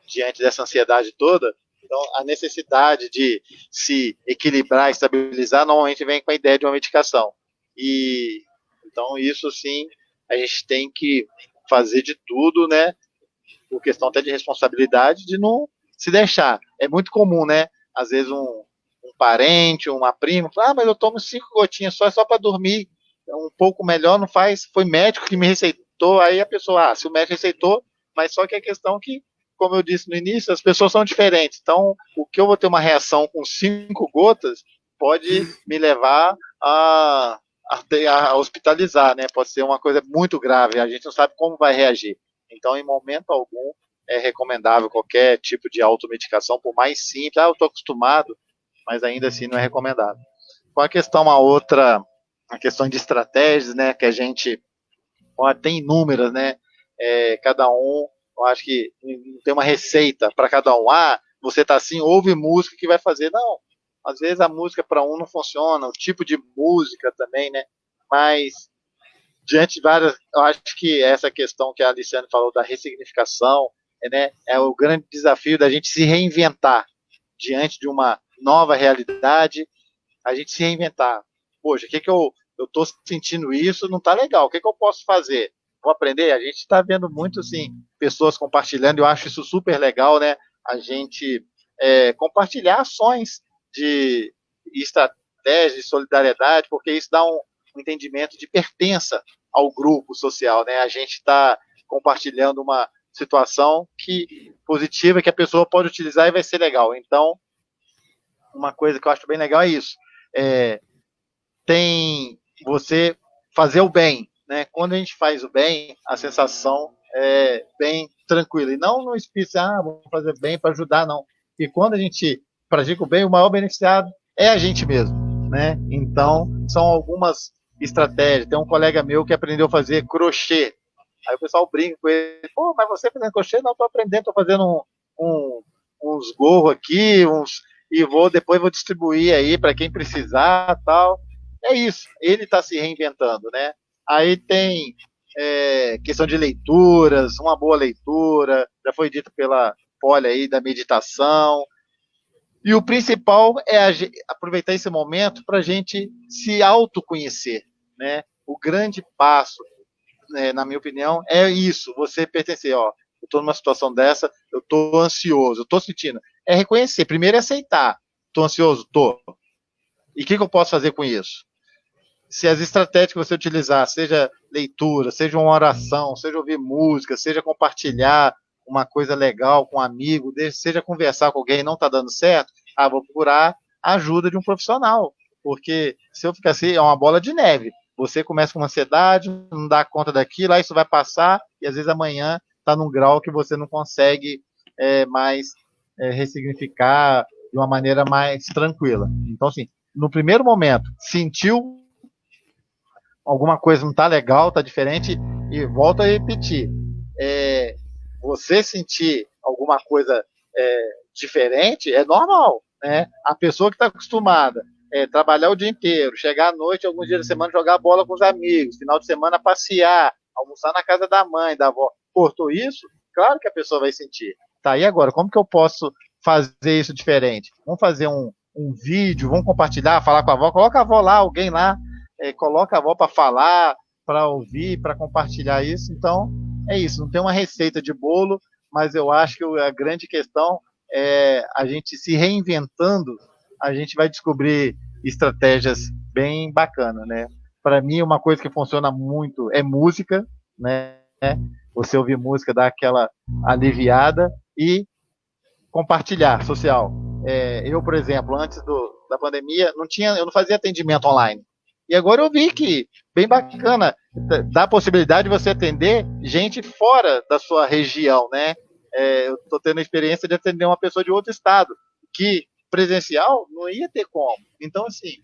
diante dessa ansiedade toda, então a necessidade de se equilibrar, estabilizar, normalmente vem com a ideia de uma medicação. E então isso sim, a gente tem que fazer de tudo, né? Por questão até de responsabilidade, de não se deixar. É muito comum, né? Às vezes um parente, uma prima, fala, mas eu tomo 5 gotinhas só para dormir, um pouco melhor, não faz, foi médico que me receitou, aí a pessoa, se o médico receitou, mas só que a questão que, como eu disse no início, as pessoas são diferentes, então o que eu vou ter uma reação com 5 gotas pode me levar a hospitalizar, né? Pode ser uma coisa muito grave, a gente não sabe como vai reagir. Então, em momento algum, é recomendável qualquer tipo de automedicação, por mais simples, eu estou acostumado, mas ainda assim não é recomendável. Com a questão, a questão de estratégias, né, que a gente tem inúmeras, né, cada um, eu acho que tem uma receita para cada um. Você está assim, ouve música que vai fazer. Não, às vezes a música para um não funciona, o tipo de música também, né, mas diante de várias, eu acho que essa questão que a Aliciane falou da ressignificação, né, é o grande desafio da gente se reinventar diante de uma nova realidade, a gente se reinventar. Poxa, o que eu estou sentindo isso, não está legal, o que eu posso fazer? Vou aprender? A gente está vendo muito, assim, pessoas compartilhando, eu acho isso super legal, né, a gente compartilhar ações de estratégia, de solidariedade, porque isso dá um entendimento de pertença ao grupo social, né? A gente está compartilhando uma situação positiva que a pessoa pode utilizar e vai ser legal. Então, uma coisa que eu acho bem legal é isso. Tem você fazer o bem, né? Quando a gente faz o bem, a sensação é bem tranquila. E não no espírito, vou fazer bem para ajudar, não. E quando a gente pratica o bem, o maior beneficiado é a gente mesmo, né? Então, são algumas estratégias. Tem um colega meu que aprendeu a fazer crochê. Aí o pessoal brinca com ele, mas você fazendo crochê? Não, estou aprendendo, estou fazendo uns gorros aqui, e depois vou distribuir aí para quem precisar, tal. É isso, ele está se reinventando, né? Aí tem questão de leituras, uma boa leitura, já foi dito pela Polly aí, da meditação. E o principal é aproveitar esse momento para a gente se autoconhecer, né? O grande passo, na minha opinião, é isso, você pertencer, eu estou numa situação dessa, eu estou ansioso, eu estou sentindo. É reconhecer, primeiro é aceitar. Estou ansioso? Estou. E o que eu posso fazer com isso? Se as estratégias que você utilizar, seja leitura, seja uma oração, seja ouvir música, seja compartilhar uma coisa legal com um amigo, seja conversar com alguém e não está dando certo, vou procurar a ajuda de um profissional. Porque se eu ficar assim, é uma bola de neve. Você começa com uma ansiedade, não dá conta daquilo, aí isso vai passar, e às vezes amanhã está num grau que você não consegue mais ressignificar de uma maneira mais tranquila. Então, assim, no primeiro momento, sentiu alguma coisa não está legal, está diferente, e volta a repetir. Você sentir alguma coisa diferente é normal, né? A pessoa que está acostumada trabalhar o dia inteiro, chegar à noite, alguns dias da semana, jogar bola com os amigos, final de semana passear, almoçar na casa da mãe, da avó, cortou isso, claro que a pessoa vai sentir. Tá, e agora, como que eu posso fazer isso diferente? Vamos fazer um vídeo, vamos compartilhar, falar com a avó, coloca a avó lá, alguém lá, coloca a avó para falar, para ouvir, para compartilhar isso. Então, é isso, não tem uma receita de bolo, mas eu acho que a grande questão é a gente se reinventando, a gente vai descobrir estratégias bem bacanas, né? Para mim, uma coisa que funciona muito é música, né? Você ouvir música dá aquela aliviada e compartilhar social. Eu, por exemplo, antes da pandemia, eu não fazia atendimento online. E agora eu vi que, bem bacana, dá a possibilidade de você atender gente fora da sua região, né? Eu estou tendo a experiência de atender uma pessoa de outro estado. que presencial não ia ter como. Então, assim,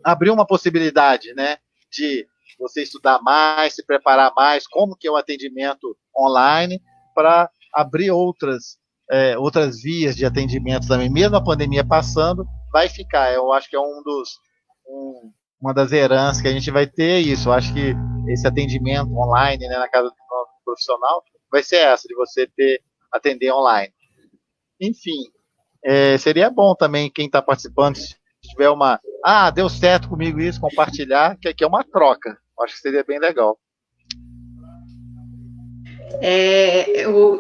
abriu uma possibilidade, né, de você estudar mais, se preparar mais, como que é o atendimento online, para abrir outras vias de atendimento também. Mesmo a pandemia passando, vai ficar. Eu acho que é uma das heranças que a gente vai ter, isso. Eu acho que esse atendimento online, né, na casa do profissional vai ser essa, de você atender online. Enfim, seria bom também quem está participando, se tiver deu certo comigo isso, compartilhar, que aqui é uma troca. Acho que seria bem legal.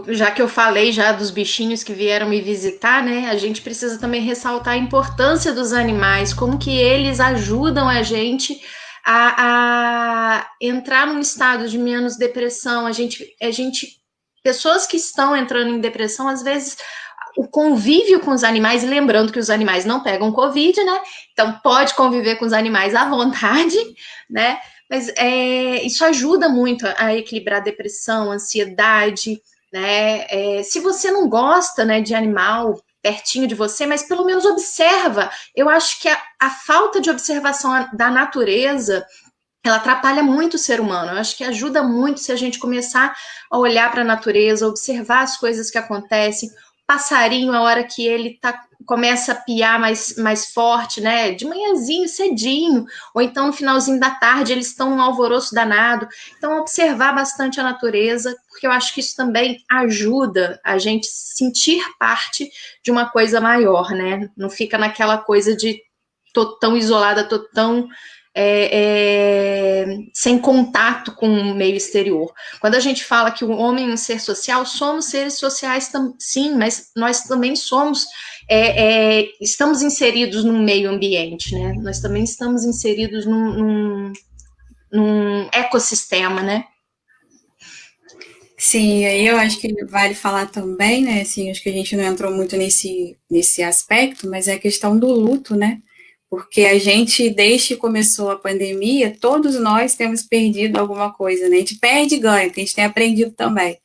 Já que eu falei já dos bichinhos que vieram me visitar, né? A gente precisa também ressaltar a importância dos animais, como que eles ajudam a gente a entrar num estado de menos depressão. Pessoas que estão entrando em depressão, às vezes o convívio com os animais, lembrando que os animais não pegam Covid, né? Então pode conviver com os animais à vontade, né? Mas isso ajuda muito a equilibrar a depressão, a ansiedade, né? Se você não gosta, né, de animal pertinho de você, mas pelo menos observa. Eu acho que a falta de observação da natureza, ela atrapalha muito o ser humano. Eu acho que ajuda muito se a gente começar a olhar para a natureza, observar as coisas que acontecem. Passarinho, a hora que ele começa a piar mais forte, né? De manhãzinho, cedinho, ou então no finalzinho da tarde, eles estão num alvoroço danado. Então, observar bastante a natureza, porque eu acho que isso também ajuda a gente sentir parte de uma coisa maior, né? Não fica naquela coisa de tô tão isolada, tô tão sem contato com o meio exterior. Quando a gente fala que o homem é um ser social, somos seres sociais, sim, mas nós também estamos inseridos num meio ambiente, né? Nós também estamos inseridos num ecossistema, né? Sim, aí eu acho que vale falar também, né? Assim, acho que a gente não entrou muito nesse aspecto, mas é a questão do luto, né? Porque a gente, desde que começou a pandemia, todos nós temos perdido alguma coisa, né? A gente perde e ganha, porque a gente tem aprendido também.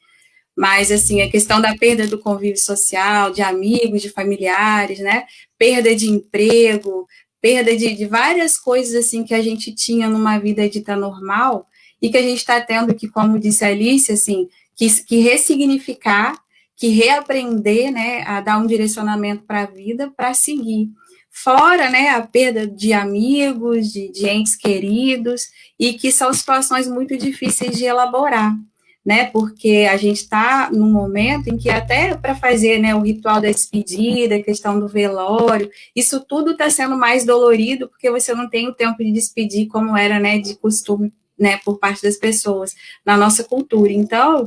Mas, assim, a questão da perda do convívio social, de amigos, de familiares, né? Perda de emprego, perda de várias coisas, assim, que a gente tinha numa vida dita normal e que a gente está tendo que, como disse a Alice, assim, que ressignificar, que reaprender, né? A dar um direcionamento para a vida, para seguir. Fora, né, a perda de amigos, de entes queridos, e que são situações muito difíceis de elaborar, né, porque a gente está num momento em que até para fazer, né, o ritual da despedida, a questão do velório, isso tudo está sendo mais dolorido, porque você não tem o tempo de despedir como era, né, de costume, né, por parte das pessoas na nossa cultura. Então,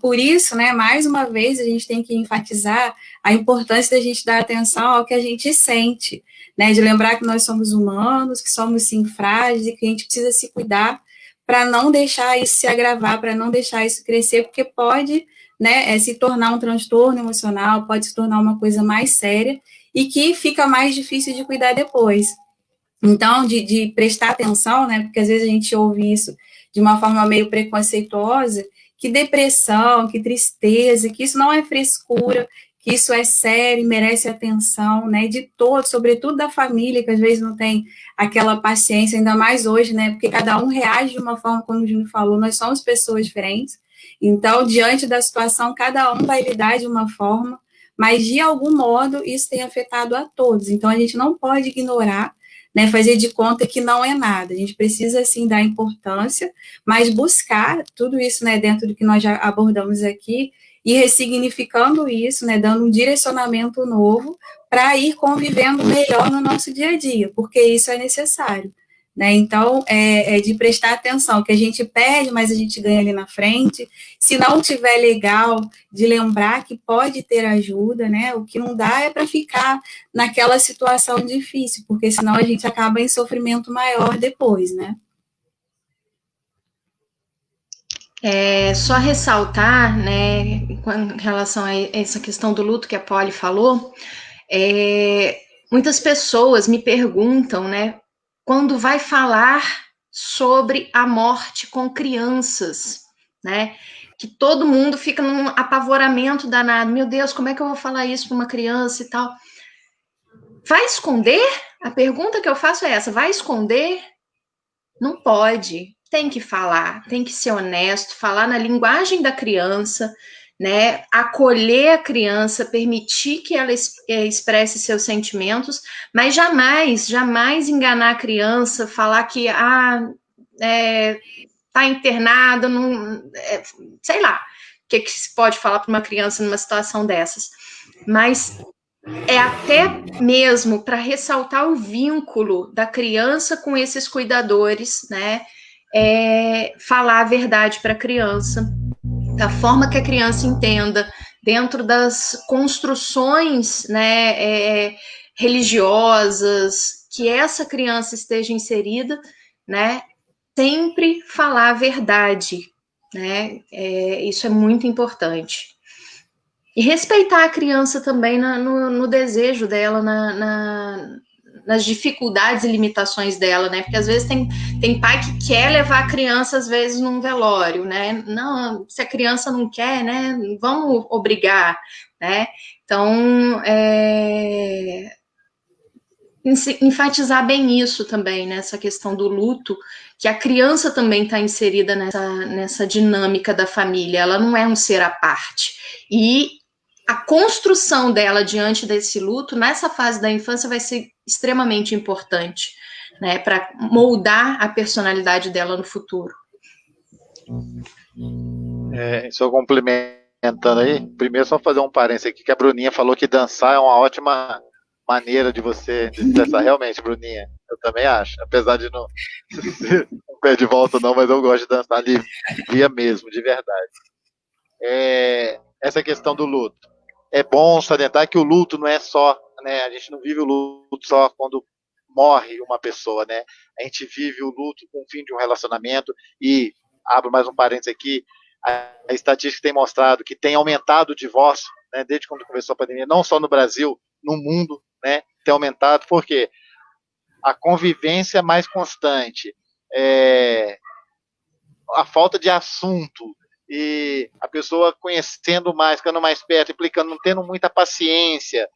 por isso, né, mais uma vez a gente tem que enfatizar a importância da gente dar atenção ao que a gente sente, né, de lembrar que nós somos humanos, que somos sim frágeis e que a gente precisa se cuidar para não deixar isso se agravar, para não deixar isso crescer, porque pode, né, se tornar um transtorno emocional, pode se tornar uma coisa mais séria e que fica mais difícil de cuidar depois. Então, de prestar atenção, né, porque às vezes a gente ouve isso de uma forma meio preconceituosa, que depressão, que tristeza, que isso não é frescura, que isso é sério, merece atenção, né, de todos, sobretudo da família, que às vezes não tem aquela paciência, ainda mais hoje, né, porque cada um reage de uma forma, como o Júnior falou, nós somos pessoas diferentes, então, diante da situação, cada um vai lidar de uma forma, mas, de algum modo, isso tem afetado a todos, então a gente não pode ignorar, né, fazer de conta que não é nada. A gente precisa, sim, dar importância, mas buscar tudo isso, né, dentro do que nós já abordamos aqui, e ressignificando isso, né, dando um direcionamento novo para ir convivendo melhor no nosso dia a dia, porque isso é necessário. Né? Então, é de prestar atenção, que a gente perde, mas a gente ganha ali na frente. Se não tiver legal, de lembrar que pode ter ajuda, né? O que não dá é para ficar naquela situação difícil, porque senão a gente acaba em sofrimento maior depois, né? Só ressaltar, né, em relação a essa questão do luto que a Polly falou, muitas pessoas me perguntam, né, quando vai falar sobre a morte com crianças, né? Que todo mundo fica num apavoramento danado. Meu Deus, como é que eu vou falar isso para uma criança e tal? Vai esconder? A pergunta que eu faço é essa: vai esconder? Não pode. Tem que falar, tem que ser honesto, falar na linguagem da criança, né? Acolher a criança, permitir que ela expresse seus sentimentos, mas jamais enganar a criança, falar que tá internada, não, sei lá, o que se pode falar para uma criança numa situação dessas. Mas é até mesmo para ressaltar o vínculo da criança com esses cuidadores, né? Falar a verdade para a criança, da forma que a criança entenda, dentro das construções, né, religiosas, que essa criança esteja inserida, né? Sempre falar a verdade, né? Isso é muito importante. E respeitar a criança também no desejo dela, nas dificuldades e limitações dela, né? Porque às vezes tem pai que quer levar a criança, às vezes, num velório, né? Não, se a criança não quer, né? Vamos obrigar, né? Então, enfatizar bem isso também, nessa questão do luto, que a criança também está inserida nessa dinâmica da família, ela não é um ser à parte. E a construção dela diante desse luto, nessa fase da infância, vai ser extremamente importante, né, para moldar a personalidade dela no futuro. Só complementando aí, primeiro só fazer um parênteses aqui, que a Bruninha falou que dançar é uma ótima maneira de você desestressar. Realmente, Bruninha, eu também acho, apesar de não ser um pé de volta não, mas eu gosto de dançar alivia mesmo, de verdade. Essa questão do luto. É bom salientar que o luto não é só, né, a gente não vive o luto só quando morre uma pessoa, né? A gente vive o luto com o fim de um relacionamento e, abro mais um parênteses aqui, a estatística tem mostrado que tem aumentado o divórcio, né, desde quando começou a pandemia, não só no Brasil, no mundo, né, tem aumentado, porque a convivência mais constante, a falta de assunto, e a pessoa conhecendo mais, ficando mais perto, implicando, não tendo muita paciência,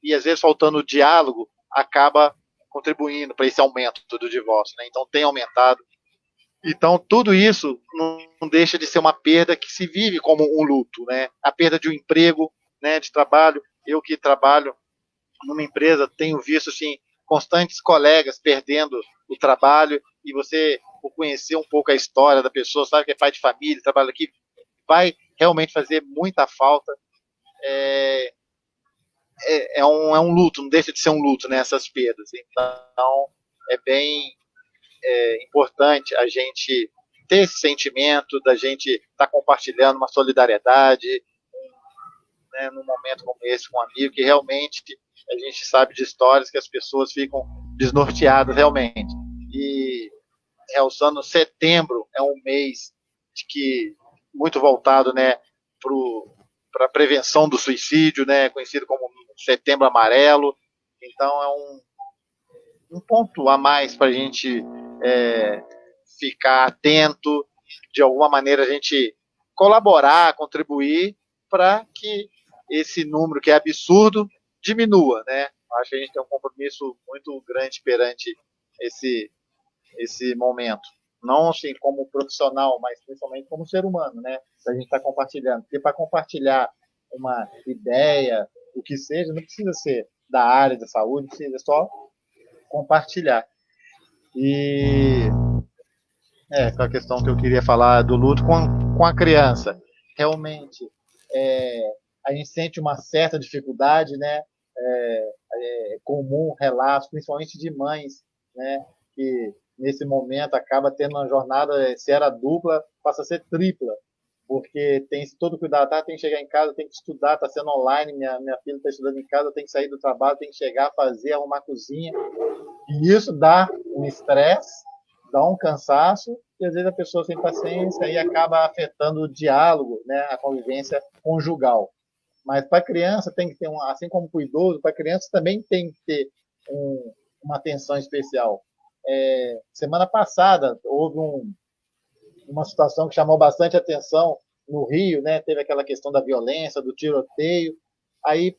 e às vezes faltando o diálogo, acaba contribuindo para esse aumento do divórcio, né? Então tem aumentado. Então tudo isso não deixa de ser uma perda que se vive como um luto, né? A perda de um emprego, né, de trabalho. Eu que trabalho numa empresa tenho visto assim constantes colegas perdendo o trabalho, e você, por conhecer um pouco a história da pessoa, sabe que é pai de família, trabalha aqui, vai realmente fazer muita falta. É um luto, não deixa de ser um luto, né, essas perdas. Então, é bem importante a gente ter esse sentimento da gente estar compartilhando uma solidariedade, né, num momento como esse com um amigo, que realmente a gente sabe de histórias que as pessoas ficam desnorteadas realmente. E realçando, setembro é um mês que muito voltado, né, para a prevenção do suicídio, né, conhecido como Setembro Amarelo. Então é um ponto a mais para a gente ficar atento, de alguma maneira a gente colaborar, contribuir para que esse número, que é absurdo, diminua, né? Acho que a gente tem um compromisso muito grande perante esse momento. Não assim como profissional, mas principalmente como ser humano, né? A gente está compartilhando. Porque para compartilhar uma ideia, o que seja, não precisa ser da área da saúde, precisa só compartilhar. E com a questão que eu queria falar do luto com a criança. Realmente, a gente sente uma certa dificuldade, né? É comum relatos, principalmente de mães, né? Que nesse momento acaba tendo uma jornada, se era dupla, passa a ser tripla, porque tem todo cuidado, tem que chegar em casa, tem que estudar, está sendo online, minha filha está estudando em casa, tem que sair do trabalho, tem que chegar, fazer, arrumar a cozinha, e isso dá um estresse, dá um cansaço, e às vezes a pessoa sem paciência e acaba afetando o diálogo, né, a convivência conjugal. Mas para a criança tem que ter assim como para o idoso, para a criança também tem que ter uma atenção especial. Semana passada houve uma situação que chamou bastante atenção no Rio, né? Teve aquela questão da violência, do tiroteio, aí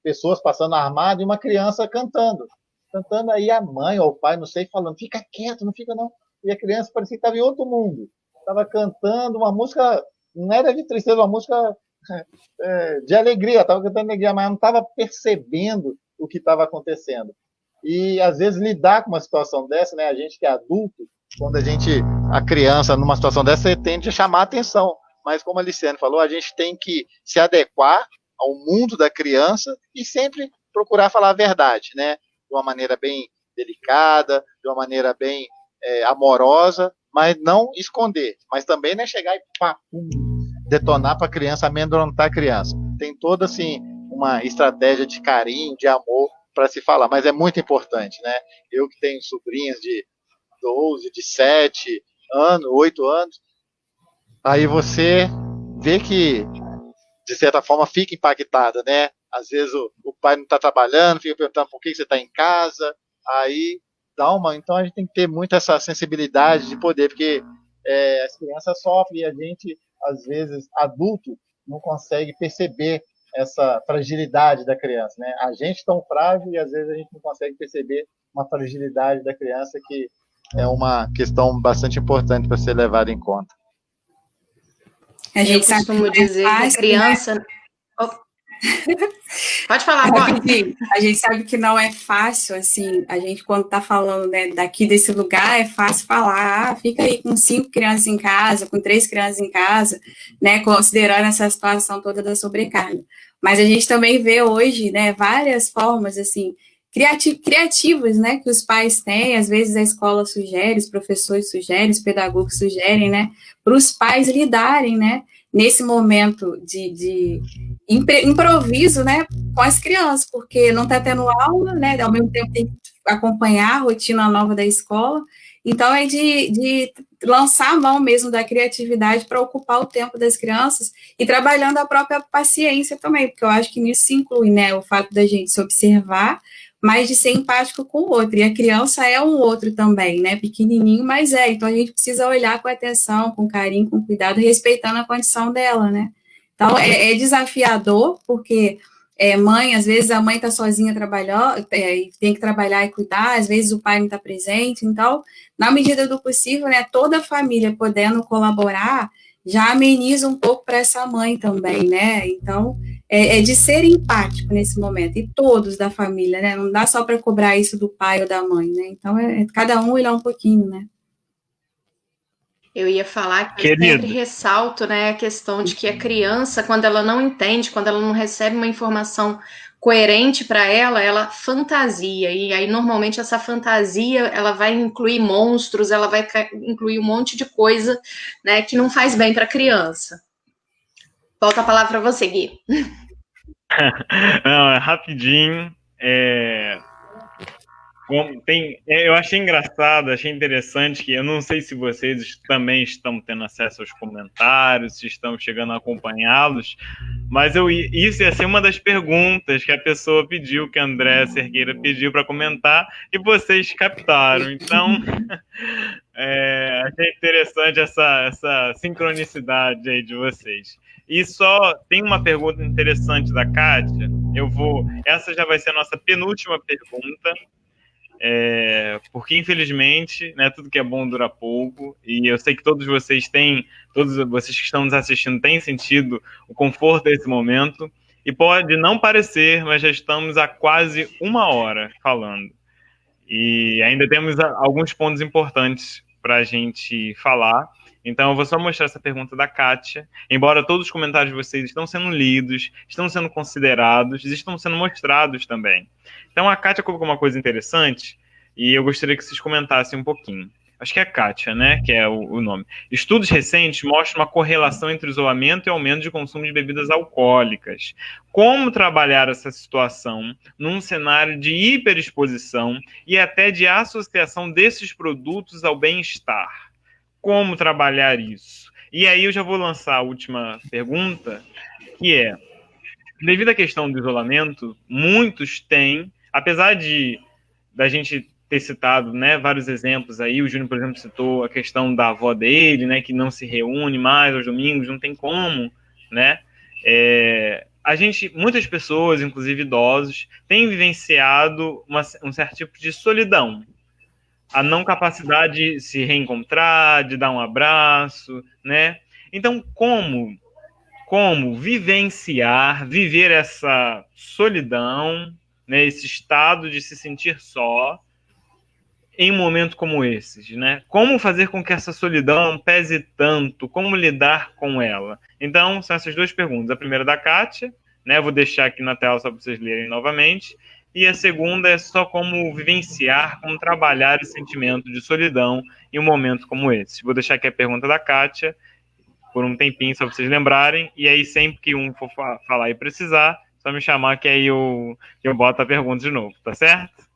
pessoas passando armado e uma criança cantando aí a mãe ou o pai, não sei, falando, fica quieto, não fica não. E a criança parecia que estava em outro mundo, estava cantando uma música, não era de tristeza, uma música de alegria, estava cantando alegria, mas não estava percebendo o que estava acontecendo. E às vezes lidar com uma situação dessa, né, a gente que é adulto, quando a criança numa situação dessa, tende a chamar a atenção, mas como a Liciane falou, a gente tem que se adequar ao mundo da criança e sempre procurar falar a verdade, né, de uma maneira bem delicada, de uma maneira bem amorosa, mas não esconder, mas também não é chegar e detonar para a criança, amedrontar a criança. Tem toda assim uma estratégia de carinho, de amor para se falar, mas é muito importante, né? Eu que tenho sobrinhas de 12, de 7 anos, 8 anos, aí você vê que, de certa forma, fica impactada, né? Às vezes o pai não está trabalhando, fica perguntando por que você está em casa, aí dá uma... Então a gente tem que ter muito essa sensibilidade de poder, porque as crianças sofrem e a gente, às vezes, adulto, não consegue perceber essa fragilidade da criança, né? A gente tão frágil e às vezes a gente não consegue perceber uma fragilidade da criança, que é uma questão bastante importante para ser levada em conta. Eu costumo dizer que a criança... Né? Pode falar, pode. A gente sabe que não é fácil, assim, a gente quando está falando, né, daqui desse lugar, é fácil falar, fica aí com 5 crianças em casa, com 3 crianças em casa, né, considerando essa situação toda da sobrecarga. Mas a gente também vê hoje, né, várias formas, assim, criativas, né, que os pais têm, às vezes a escola sugere, os professores sugerem, os pedagogos sugerem, né, para os pais lidarem, né, nesse momento de improviso, né, com as crianças, porque não está tendo aula, né, ao mesmo tempo tem que acompanhar a rotina nova da escola, então é de lançar a mão mesmo da criatividade para ocupar o tempo das crianças e trabalhando a própria paciência também, porque eu acho que nisso se inclui, né, o fato da gente se observar, mas de ser empático com o outro, e a criança é um outro também, né, pequenininho, mas então a gente precisa olhar com atenção, com carinho, com cuidado, respeitando a condição dela, né. Então, é desafiador, porque mãe, às vezes a mãe está sozinha trabalhando, tem que trabalhar e cuidar, às vezes o pai não está presente, então, na medida do possível, né, toda a família podendo colaborar, já ameniza um pouco para essa mãe também, né, então, é de ser empático nesse momento, e todos da família, né, não dá só para cobrar isso do pai ou da mãe, né, então, cada um olhar um pouquinho, né. Eu ia falar que eu sempre ressalto, né, a questão de que a criança, quando ela não entende, quando ela não recebe uma informação coerente para ela, ela fantasia, e aí normalmente essa fantasia, ela vai incluir monstros, ela vai incluir um monte de coisa, né, que não faz bem para a criança. Volta a palavra para você, Gui. Não, é rapidinho. Eu achei engraçado, achei interessante, que eu não sei se vocês também estão tendo acesso aos comentários, se estão chegando a acompanhá-los, mas isso ia ser uma das perguntas que a pessoa pediu, que a André Cerqueira pediu para comentar, e vocês captaram. Então, achei interessante essa sincronicidade aí de vocês. E só tem uma pergunta interessante da Kátia. Essa já vai ser a nossa penúltima pergunta. Porque infelizmente, né, tudo que é bom dura pouco, e eu sei que todos vocês que estão nos assistindo têm sentido o conforto desse momento, e pode não parecer, mas já estamos há quase 1 hora falando, e ainda temos alguns pontos importantes para a gente falar. Então eu vou só mostrar essa pergunta da Kátia. Embora todos os comentários de vocês estão sendo lidos, estão sendo considerados, estão sendo mostrados também. Então a Kátia colocou uma coisa interessante, e eu gostaria que vocês comentassem um pouquinho. Acho que é a Kátia, né, que é o nome. Estudos recentes mostram uma correlação entre isolamento e aumento de consumo de bebidas alcoólicas. Como trabalhar essa situação num cenário de hiperexposição e até de associação desses produtos ao bem-estar? Como trabalhar isso? E aí eu já vou lançar a última pergunta, que é, devido à questão do isolamento, muitos têm, apesar da gente ter citado, né, vários exemplos aí. O Júnior, por exemplo, citou a questão da avó dele, né, que não se reúne mais aos domingos, não tem como, né? Muitas pessoas, inclusive idosos, têm vivenciado um certo tipo de solidão, a não capacidade de se reencontrar, de dar um abraço, né? Então, como viver essa solidão, né, esse estado de se sentir só em um momento como esses, né? Como fazer com que essa solidão não pese tanto? Como lidar com ela? Então, são essas duas perguntas. A primeira da Kátia, né? Vou deixar aqui na tela só para vocês lerem novamente. E a segunda é só como vivenciar, como trabalhar esse sentimento de solidão em um momento como esse. Vou deixar aqui a pergunta da Kátia por um tempinho, só para vocês lembrarem. E aí, sempre que um for falar e precisar, só me chamar que aí eu boto a pergunta de novo, tá certo?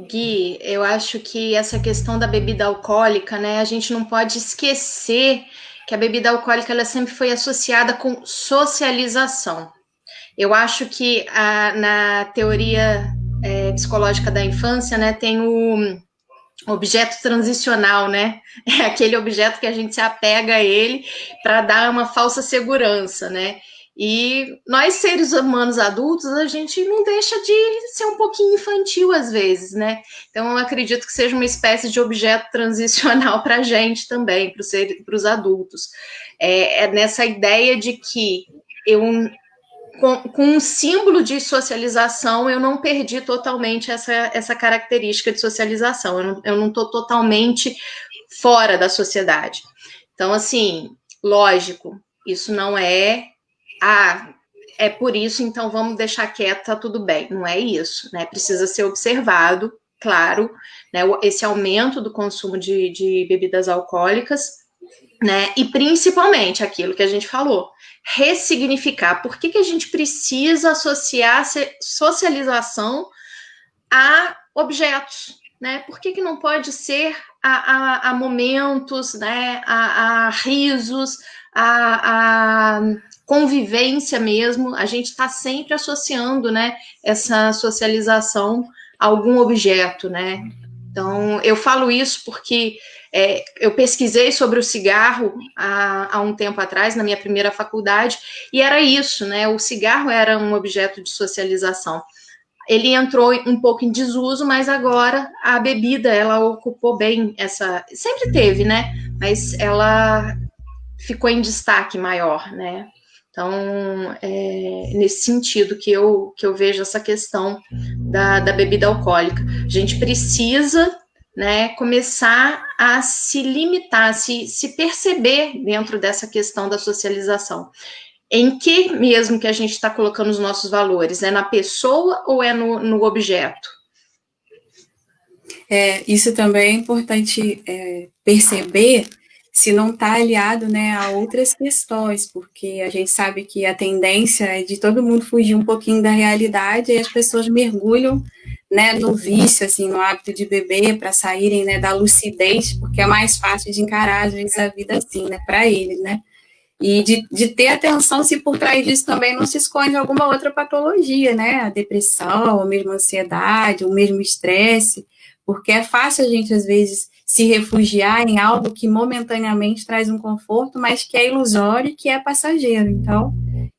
Gui, eu acho que essa questão da bebida alcoólica, né, a gente não pode esquecer que a bebida alcoólica ela sempre foi associada com socialização. Eu acho que na teoria psicológica da infância, né, tem o objeto transicional, né? É aquele objeto que a gente se apega a ele para dar uma falsa segurança, né? E nós, seres humanos adultos, a gente não deixa de ser um pouquinho infantil às vezes, né? Então, eu acredito que seja uma espécie de objeto transicional para a gente também, para os adultos. É nessa ideia de que com um símbolo de socialização, eu não perdi totalmente essa característica de socialização. Eu não estou totalmente fora da sociedade. Então, assim, lógico, isso não é é por isso, então vamos deixar quieto, tá tudo bem. Não é isso, né? Precisa ser observado, claro, né? Esse aumento do consumo de bebidas alcoólicas, né? E principalmente aquilo que a gente falou, ressignificar. Por que a gente precisa associar socialização a objetos, né? Por que não pode ser a momentos, né? A risos, a convivência mesmo? A gente está sempre associando, né? Essa socialização a algum objeto, né? Então, eu falo isso porque eu pesquisei sobre o cigarro há um tempo atrás, na minha primeira faculdade, e era isso, né? O cigarro era um objeto de socialização. Ele entrou um pouco em desuso, mas agora a bebida, ela ocupou bem essa... Sempre teve, né? Mas ela ficou em destaque maior, né? Então, nesse sentido que eu vejo essa questão da bebida alcoólica. A gente precisa, né, começar a se limitar, se perceber dentro dessa questão da socialização. Em que mesmo que a gente está colocando os nossos valores? É na pessoa ou é no objeto? Isso também é importante perceber se não está aliado, né, a outras questões, porque a gente sabe que a tendência é de todo mundo fugir um pouquinho da realidade e as pessoas mergulham, né, no vício, assim, no hábito de beber para saírem, né, da lucidez, porque é mais fácil de encarar, às vezes, a vida assim, né, para eles, né, e de ter atenção se por trás disso também não se esconde alguma outra patologia, né, a depressão, ou mesmo a ansiedade, ou mesmo estresse, porque é fácil a gente, às vezes, se refugiar em algo que momentaneamente traz um conforto, mas que é ilusório e que é passageiro. Então,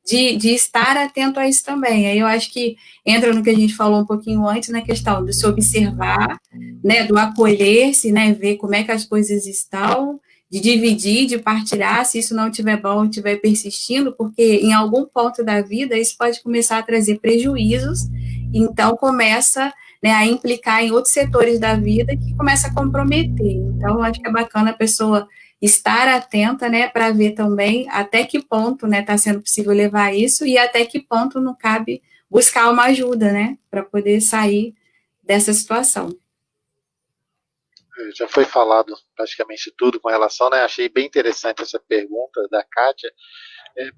de estar atento a isso também. Aí eu acho que entra no que a gente falou um pouquinho antes, na questão do se observar, né, do acolher-se, né, ver como é que as coisas estão, de dividir, de partilhar, se isso não estiver bom, estiver persistindo, porque em algum ponto da vida isso pode começar a trazer prejuízos, então começa, né, a implicar em outros setores da vida que começa a comprometer. Então, eu acho que é bacana a pessoa estar atenta, né, para ver também até que ponto, né, está sendo possível levar isso e até que ponto não cabe buscar uma ajuda, né, para poder sair dessa situação. Já foi falado praticamente tudo com relação, né? Achei bem interessante essa pergunta da Kátia,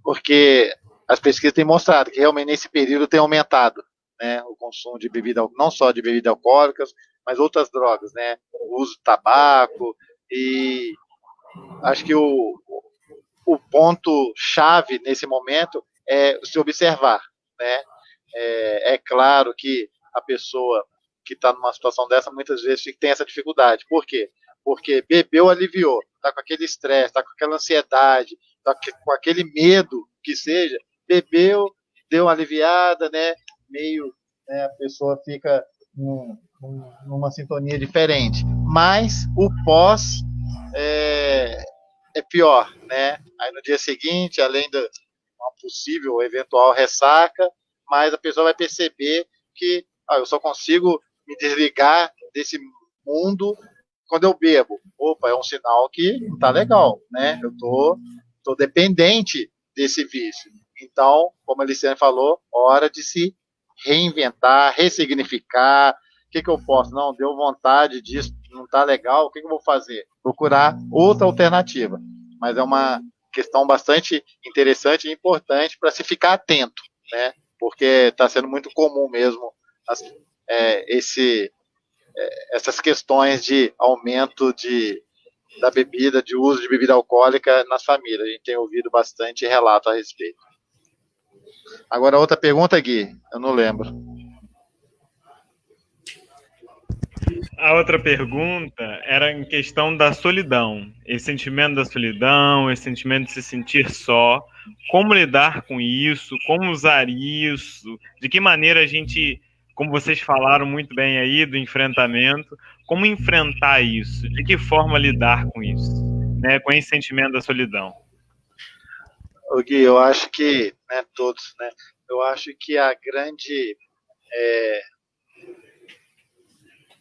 porque as pesquisas têm mostrado que realmente nesse período tem aumentado, né, o consumo de bebida, não só de bebidas alcoólicas, mas outras drogas, né? O uso de tabaco, e acho que o ponto chave nesse momento é se observar, né? É claro que a pessoa que está numa situação dessa, muitas vezes tem essa dificuldade. Por quê? Porque bebeu, aliviou, está com aquele estresse, está com aquela ansiedade, está com aquele medo que seja, bebeu, deu uma aliviada, né? Meio, né, a pessoa fica numa sintonia diferente. Mas o pós é pior, né? Aí no dia seguinte, além de uma possível, eventual ressaca, mas a pessoa vai perceber que eu só consigo me desligar desse mundo quando eu bebo. Opa, é um sinal que não tá legal, né? Eu tô dependente desse vício. Então, como a Aliciane falou, hora de se reinventar, ressignificar. O que eu posso? Não, deu vontade disso, não tá legal, o que eu vou fazer? Procurar outra alternativa. Mas é uma questão bastante interessante e importante para se ficar atento, né? Porque está sendo muito comum mesmo essas questões de aumento da bebida, de uso de bebida alcoólica nas famílias. A gente tem ouvido bastante relato a respeito. Agora, outra pergunta, Gui, eu não lembro. A outra pergunta era em questão da solidão. Esse sentimento da solidão, esse sentimento de se sentir só. Como lidar com isso? Como usar isso? De que maneira a gente, como vocês falaram muito bem aí do enfrentamento, como enfrentar isso? De que forma lidar com isso? Né, com esse sentimento da solidão. Gui, eu acho que, né, todos, né, eu acho que a grande...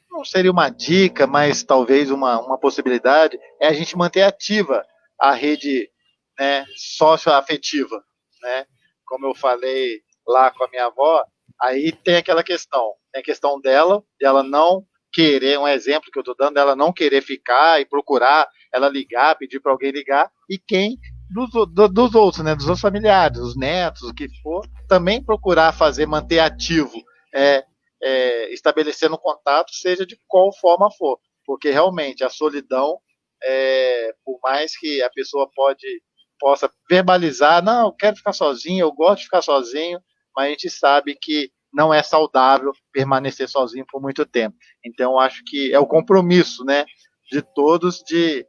não seria uma dica, mas talvez uma possibilidade, é a gente manter ativa a rede, né, socioafetiva, né? Como eu falei lá com a minha avó, aí tem aquela questão, tem a questão dela, de ela não querer, um exemplo que eu estou dando, dela não querer ficar e procurar, ela ligar, pedir para alguém ligar, e quem dos outros, né, dos outros familiares, os netos, o que for, também procurar manter ativo, estabelecendo contato, seja de qual forma for, porque realmente a solidão, por mais que a pessoa possa verbalizar, não, eu quero ficar sozinho, eu gosto de ficar sozinho, mas a gente sabe que não é saudável permanecer sozinho por muito tempo. Então, acho que é o compromisso, né, de todos de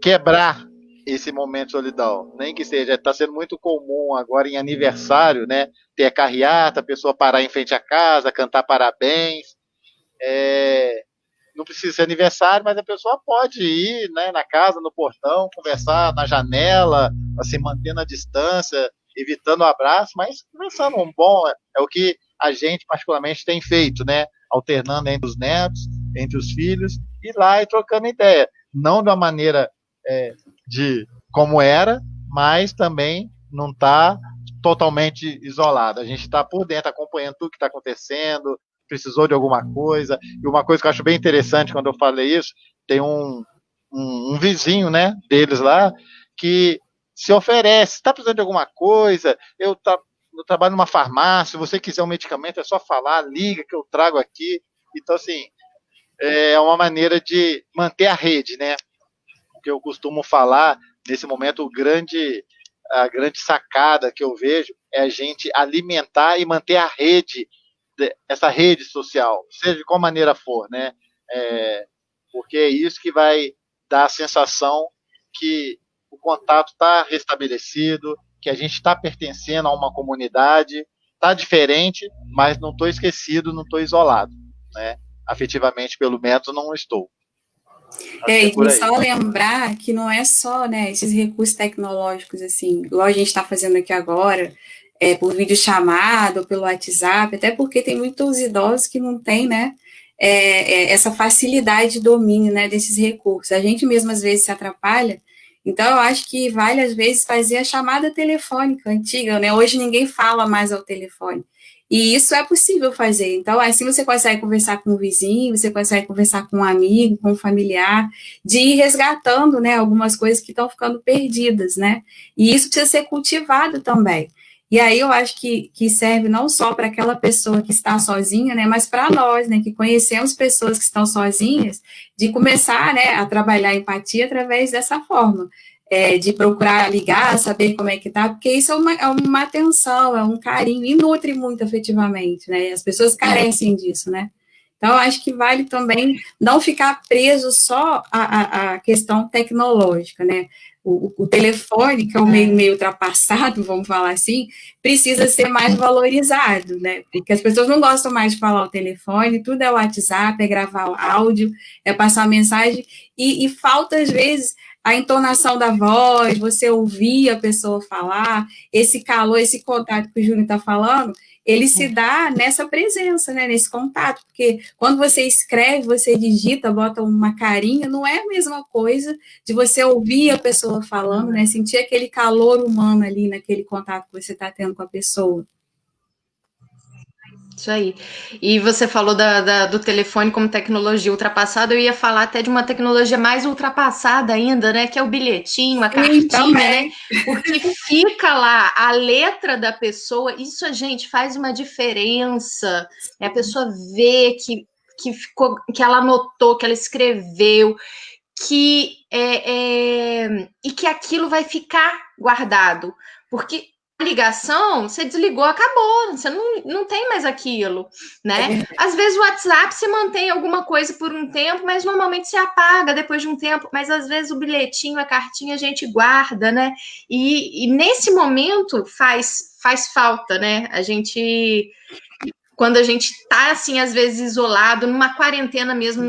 quebrar esse momento de solidão, nem que seja, está sendo muito comum agora em aniversário, né, ter a carreata, a pessoa parar em frente à casa, cantar parabéns, não precisa ser aniversário, mas a pessoa pode ir, né, na casa, no portão, conversar na janela, assim, mantendo a distância, evitando o abraço, mas conversando um bom, é o que a gente particularmente tem feito, né, alternando entre os netos, entre os filhos, ir lá e trocando ideia, não de uma maneira de como era, mas também não está totalmente isolado. A gente está por dentro, acompanhando tudo que está acontecendo, precisou de alguma coisa. E uma coisa que eu acho bem interessante quando eu falei isso, tem um vizinho, né, deles lá, que se oferece, está precisando de alguma coisa, eu trabalho numa farmácia, se você quiser um medicamento, é só falar, liga que eu trago aqui. Então, assim, é uma maneira de manter a rede, né? O que eu costumo falar, nesse momento, a grande sacada que eu vejo é a gente alimentar e manter a rede, essa rede social, seja de qual maneira for, né? Porque é isso que vai dar a sensação que o contato está restabelecido, que a gente está pertencendo a uma comunidade, está diferente, mas não estou esquecido, não estou isolado, né? Afetivamente, pelo menos, não estou. E só lembrar que não é só, né, esses recursos tecnológicos, assim, igual a gente está fazendo aqui agora, por videochamada ou pelo WhatsApp, até porque tem muitos idosos que não têm, né, essa facilidade de domínio, né, desses recursos. A gente mesmo, às vezes, se atrapalha. Então, eu acho que vale, às vezes, fazer a chamada telefônica antiga, né? Hoje ninguém fala mais ao telefone. E isso é possível fazer. Então, assim você consegue conversar com um vizinho, você consegue conversar com um amigo, com um familiar, de ir resgatando, né, algumas coisas que estão ficando perdidas, né? E isso precisa ser cultivado também. E aí eu acho que serve não só para aquela pessoa que está sozinha, né, mas para nós, né, que conhecemos pessoas que estão sozinhas, de começar, né, a trabalhar a empatia através dessa forma. De procurar ligar, saber como é que tá, porque isso é uma atenção, é um carinho, e nutre muito afetivamente, né, as pessoas carecem disso, né, Então, acho que vale também não ficar preso só à questão tecnológica, né? O telefone, que é um meio ultrapassado, vamos falar assim, precisa ser mais valorizado, né? Porque as pessoas não gostam mais de falar o telefone, tudo é o WhatsApp, é gravar o áudio, é passar mensagem, e falta, às vezes, a entonação da voz, você ouvir a pessoa falar, esse calor, esse contato que o Júnior está falando, ele se dá nessa presença, né, nesse contato, porque quando você escreve, você digita, bota uma carinha, não é a mesma coisa de você ouvir a pessoa falando, né, sentir aquele calor humano ali naquele contato que você está tendo com a pessoa. Isso aí. E você falou do telefone como tecnologia ultrapassada, eu ia falar até de uma tecnologia mais ultrapassada ainda, né? Que é o bilhetinho, a cartinha, né? Porque fica lá a letra da pessoa, isso, gente, faz uma diferença. Né? A pessoa vê que ficou, que ela anotou, que ela escreveu, e que aquilo vai ficar guardado. Porque ligação, você desligou, acabou, você não tem mais aquilo, né? Às vezes o WhatsApp você mantém alguma coisa por um tempo, mas normalmente se apaga depois de um tempo, mas às vezes o bilhetinho, a cartinha a gente guarda, né? E nesse momento faz falta, né? A gente, quando a gente tá, assim, às vezes isolado, numa quarentena mesmo,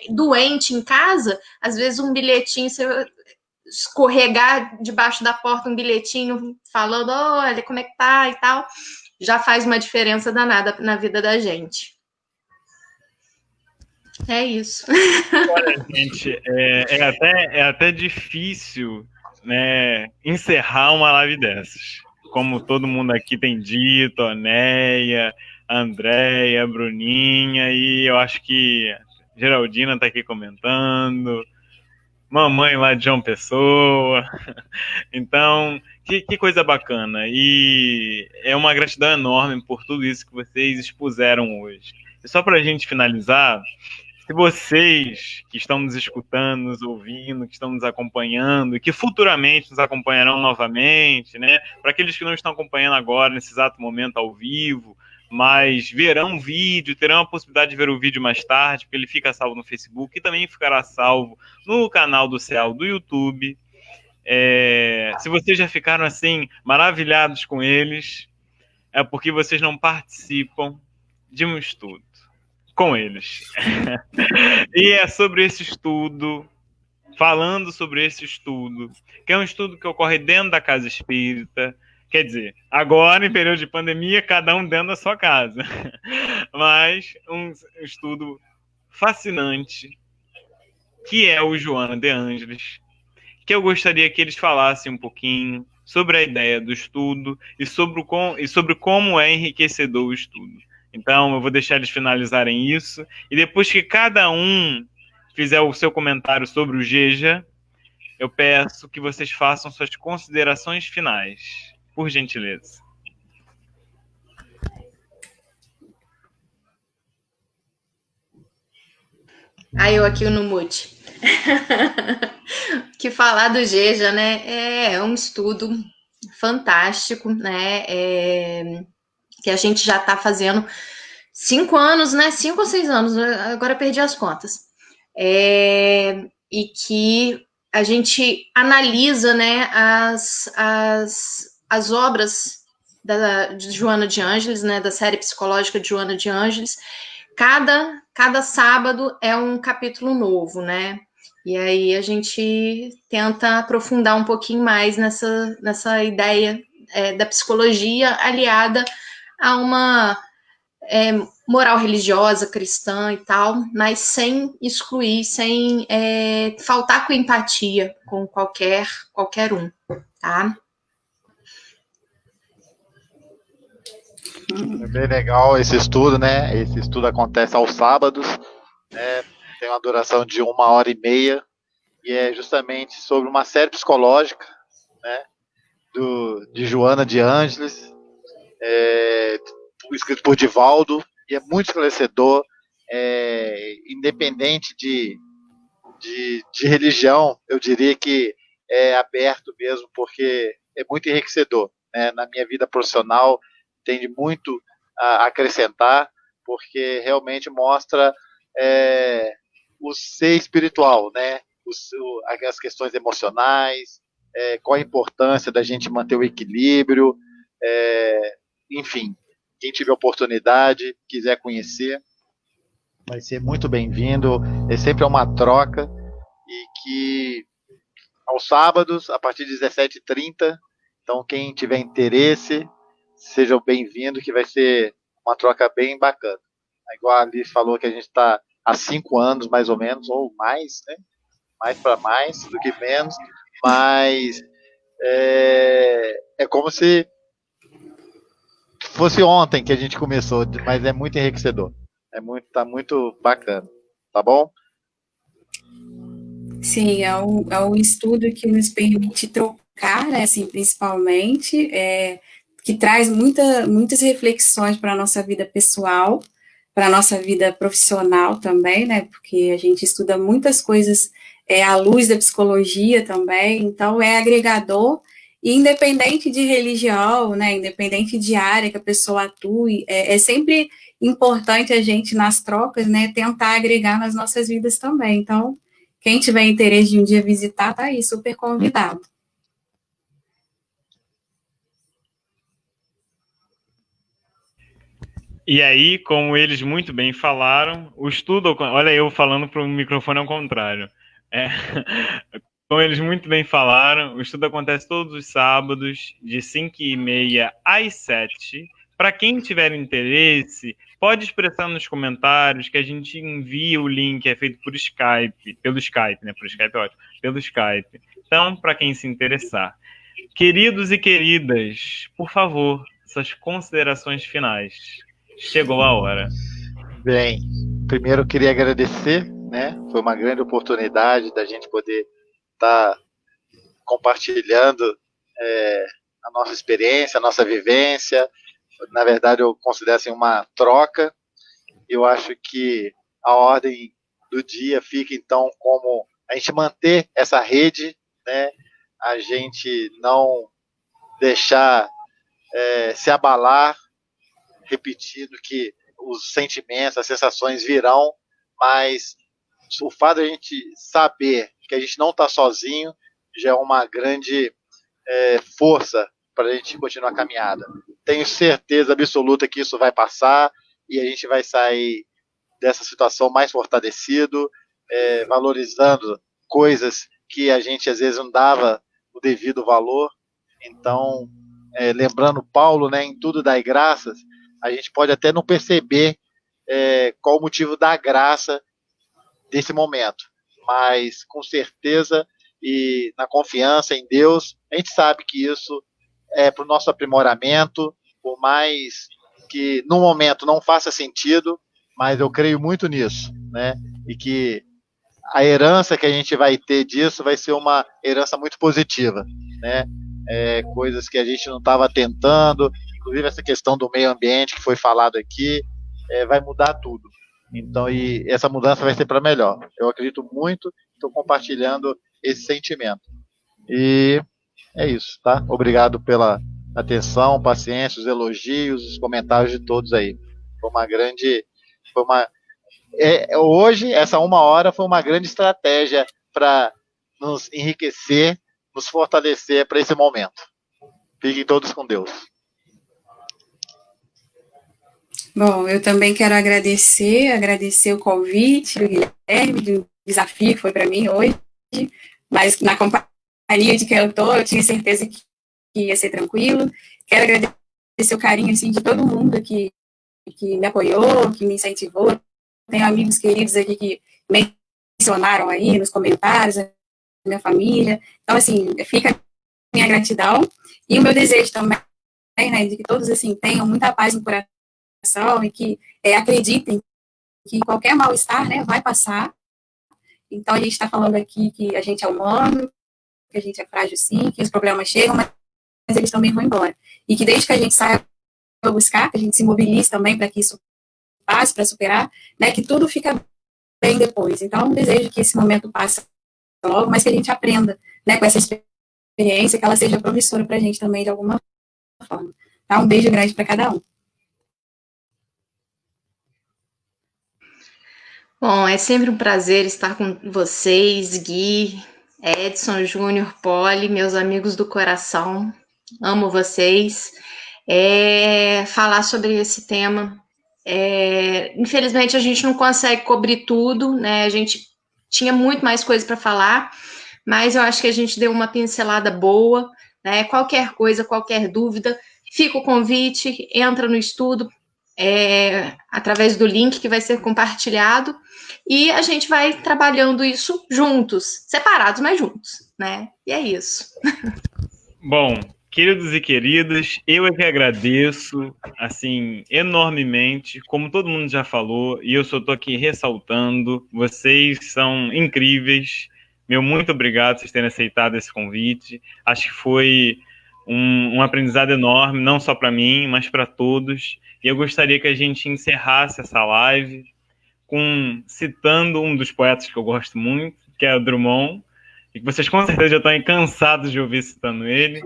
doente em casa, às vezes um bilhetinho, você escorregar debaixo da porta um bilhetinho falando, olha, como é que tá e tal, já faz uma diferença danada na vida da gente. É isso. Olha, gente, é até difícil, né, encerrar uma live dessas. Como todo mundo aqui tem dito, a Neia, a Andréia, a Bruninha, e eu acho que a Geraldina está aqui comentando, mamãe lá de João Pessoa. Então, que coisa bacana. E é uma gratidão enorme por tudo isso que vocês expuseram hoje. E só para a gente finalizar, se vocês que estão nos escutando, nos ouvindo, que estão nos acompanhando e que futuramente nos acompanharão novamente, né? Para aqueles que não estão acompanhando agora, nesse exato momento ao vivo, mas verão o vídeo, terão a possibilidade de ver o vídeo mais tarde, porque ele fica salvo no Facebook e também ficará salvo no canal do CEAL do YouTube. Se vocês já ficaram assim maravilhados com eles, é porque vocês não participam de um estudo com eles. E é sobre esse estudo, falando sobre esse estudo, que é um estudo que ocorre dentro da casa espírita. Quer dizer, agora, em período de pandemia, cada um dentro da sua casa. Mas um estudo fascinante, que é o Joana de Ângeles, que eu gostaria que eles falassem um pouquinho sobre a ideia do estudo e sobre como é enriquecedor o estudo. Então, eu vou deixar eles finalizarem isso, e depois que cada um fizer o seu comentário sobre o Geja, eu peço que vocês façam suas considerações finais, por gentileza. Aí eu aqui no mute. Que falar do Geja, né? É um estudo fantástico, né? Que a gente já está fazendo 5 anos, né? 5 ou 6 anos, agora perdi as contas. E que a gente analisa, né, as obras de Joana de Ângeles, né, da série psicológica de Joana de Ângeles. Cada sábado é um capítulo novo, né? E aí a gente tenta aprofundar um pouquinho mais nessa ideia da psicologia aliada a uma moral religiosa, cristã e tal, mas sem excluir, sem faltar com empatia com qualquer um, tá? É bem legal esse estudo, né? Esse estudo acontece aos sábados, né? Tem uma duração de 1h30 e é justamente sobre uma série psicológica, né? De Joana de Ângeles, escrito por Divaldo, e é muito esclarecedor, independente de religião, eu diria que é aberto mesmo, porque é muito enriquecedor, né? Na minha vida profissional tem muito a acrescentar, porque realmente mostra o ser espiritual, né? As questões emocionais, qual a importância da gente manter o equilíbrio, enfim, quem tiver oportunidade, quiser conhecer, vai ser muito bem-vindo. Sempre é uma troca, e que aos sábados, a partir de 17h30, então quem tiver interesse, seja bem-vindo, que vai ser uma troca bem bacana. Igual a Alice falou que a gente está há 5 anos, mais ou menos, ou mais, né? Mais para mais do que menos, mas é como se fosse ontem que a gente começou, mas é muito enriquecedor. Tá muito bacana, tá bom? Sim, é um estudo que nos permite trocar, né, assim, principalmente, que traz muitas reflexões para a nossa vida pessoal, para a nossa vida profissional também, né, porque a gente estuda muitas coisas à luz da psicologia também, então é agregador, e independente de religião, né, independente de área que a pessoa atue, é sempre importante a gente, nas trocas, né, tentar agregar nas nossas vidas também. Então, quem tiver interesse de um dia visitar, tá aí, super convidado. E aí, como eles muito bem falaram, o estudo. Olha, eu falando para o microfone ao contrário. Como eles muito bem falaram, o estudo acontece todos os sábados, de 5h30 às 7h. Para quem tiver interesse, pode expressar nos comentários que a gente envia o link, é feito por Skype, pelo Skype, né? Por Skype é ótimo, pelo Skype. Então, para quem se interessar. Queridos e queridas, por favor, suas considerações finais. Chegou a hora. Bem, primeiro eu queria agradecer, né? Foi uma grande oportunidade da gente poder estar compartilhando a nossa experiência, a nossa vivência. Na verdade, eu considero assim uma troca. Eu acho que a ordem do dia fica, então, como a gente manter essa rede, né? A gente não deixar se abalar, repetindo que os sentimentos, as sensações virão, mas o fato de a gente saber que a gente não está sozinho já é uma grande força para a gente continuar a caminhada. Tenho certeza absoluta que isso vai passar e a gente vai sair dessa situação mais fortalecido, valorizando coisas que a gente às vezes não dava o devido valor. Então, lembrando Paulo, né, em tudo dai graças, a gente pode até não perceber qual o motivo da graça desse momento, mas com certeza e na confiança em Deus, a gente sabe que isso é para o nosso aprimoramento, por mais que no momento não faça sentido, mas eu creio muito nisso, né? E que a herança que a gente vai ter disso vai ser uma herança muito positiva, né? Coisas que a gente não estava tentando, inclusive essa questão do meio ambiente que foi falado aqui, vai mudar tudo. Então, e essa mudança vai ser para melhor. Eu acredito muito, estou compartilhando esse sentimento. E é isso, tá? Obrigado pela atenção, paciência, os elogios, os comentários de todos aí. Hoje, essa 1 hora foi uma grande estratégia para nos enriquecer, nos fortalecer para esse momento. Fiquem todos com Deus. Bom, eu também quero agradecer o convite do Guilherme, do desafio que foi para mim hoje, mas na companhia de quem eu estou, eu tinha certeza que ia ser tranquilo. Quero agradecer o carinho assim, de todo mundo que me apoiou, que me incentivou. Tenho amigos queridos aqui que mencionaram aí nos comentários, a minha família. Então, assim, fica a minha gratidão e o meu desejo também, né, de que todos, assim, tenham muita paz no coração e que acreditem que qualquer mal-estar, né, vai passar. Então, a gente está falando aqui que a gente é humano, que a gente é frágil sim, que os problemas chegam, mas eles também vão embora. E que desde que a gente saia para buscar, que a gente se mobilize também para que isso passe, para superar, né, que tudo fica bem depois. Então, eu desejo que esse momento passe logo, mas que a gente aprenda, né, com essa experiência, que ela seja promissora para a gente também, de alguma forma. Tá? Um beijo grande para cada um. Bom, é sempre um prazer estar com vocês, Gui, Edson, Júnior, Poli, meus amigos do coração. Amo vocês. Falar sobre esse tema. Infelizmente, a gente não consegue cobrir tudo, né? A gente tinha muito mais coisa para falar, mas eu acho que a gente deu uma pincelada boa, né? Qualquer coisa, qualquer dúvida, fica o convite, entra no estudo, através do link que vai ser compartilhado, e a gente vai trabalhando isso juntos, separados, mas juntos, né? E é isso. Bom, queridos e queridas, eu é que agradeço, assim, enormemente, como todo mundo já falou, e eu só estou aqui ressaltando, vocês são incríveis, meu muito obrigado por vocês terem aceitado esse convite, acho que foi um aprendizado enorme, não só para mim, mas para todos, e eu gostaria que a gente encerrasse essa live citando um dos poetas que eu gosto muito, que é o Drummond, e que vocês com certeza já estão cansados de ouvir citando ele,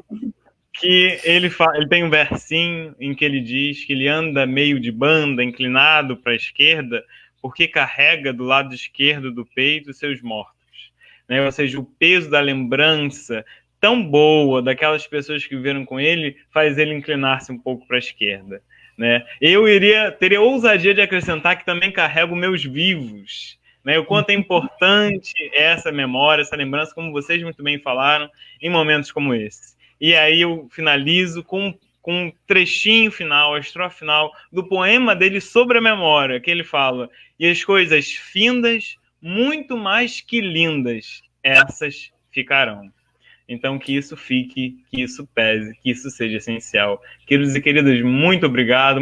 que ele tem um versinho em que ele diz que ele anda meio de banda, inclinado para a esquerda, porque carrega do lado esquerdo do peito os seus mortos. Né? Ou seja, o peso da lembrança tão boa daquelas pessoas que viveram com ele faz ele inclinar-se um pouco para a esquerda. Né? Eu teria ousadia de acrescentar que também carrego meus vivos. Né? O quanto é importante essa memória, essa lembrança, como vocês muito bem falaram, em momentos como esse. E aí eu finalizo com um trechinho final, a estrofe final do poema dele sobre a memória, que ele fala: e as coisas findas, muito mais que lindas, essas ficarão. Então, que isso fique, que isso pese, que isso seja essencial. Queridos e queridas, muito obrigado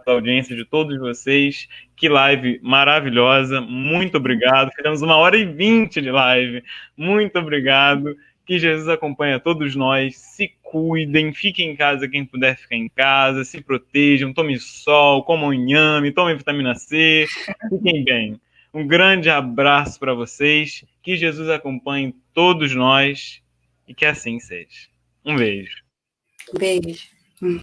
pela audiência de todos vocês. Que live maravilhosa, muito obrigado. Fizemos 1h20 de live, muito obrigado. Que Jesus acompanhe a todos nós, se cuidem, fiquem em casa quem puder ficar em casa, se protejam, tomem sol, comam inhame, tomem vitamina C, fiquem bem. Um grande abraço para vocês, que Jesus acompanhe todos nós e que assim seja. Um beijo. Beijo.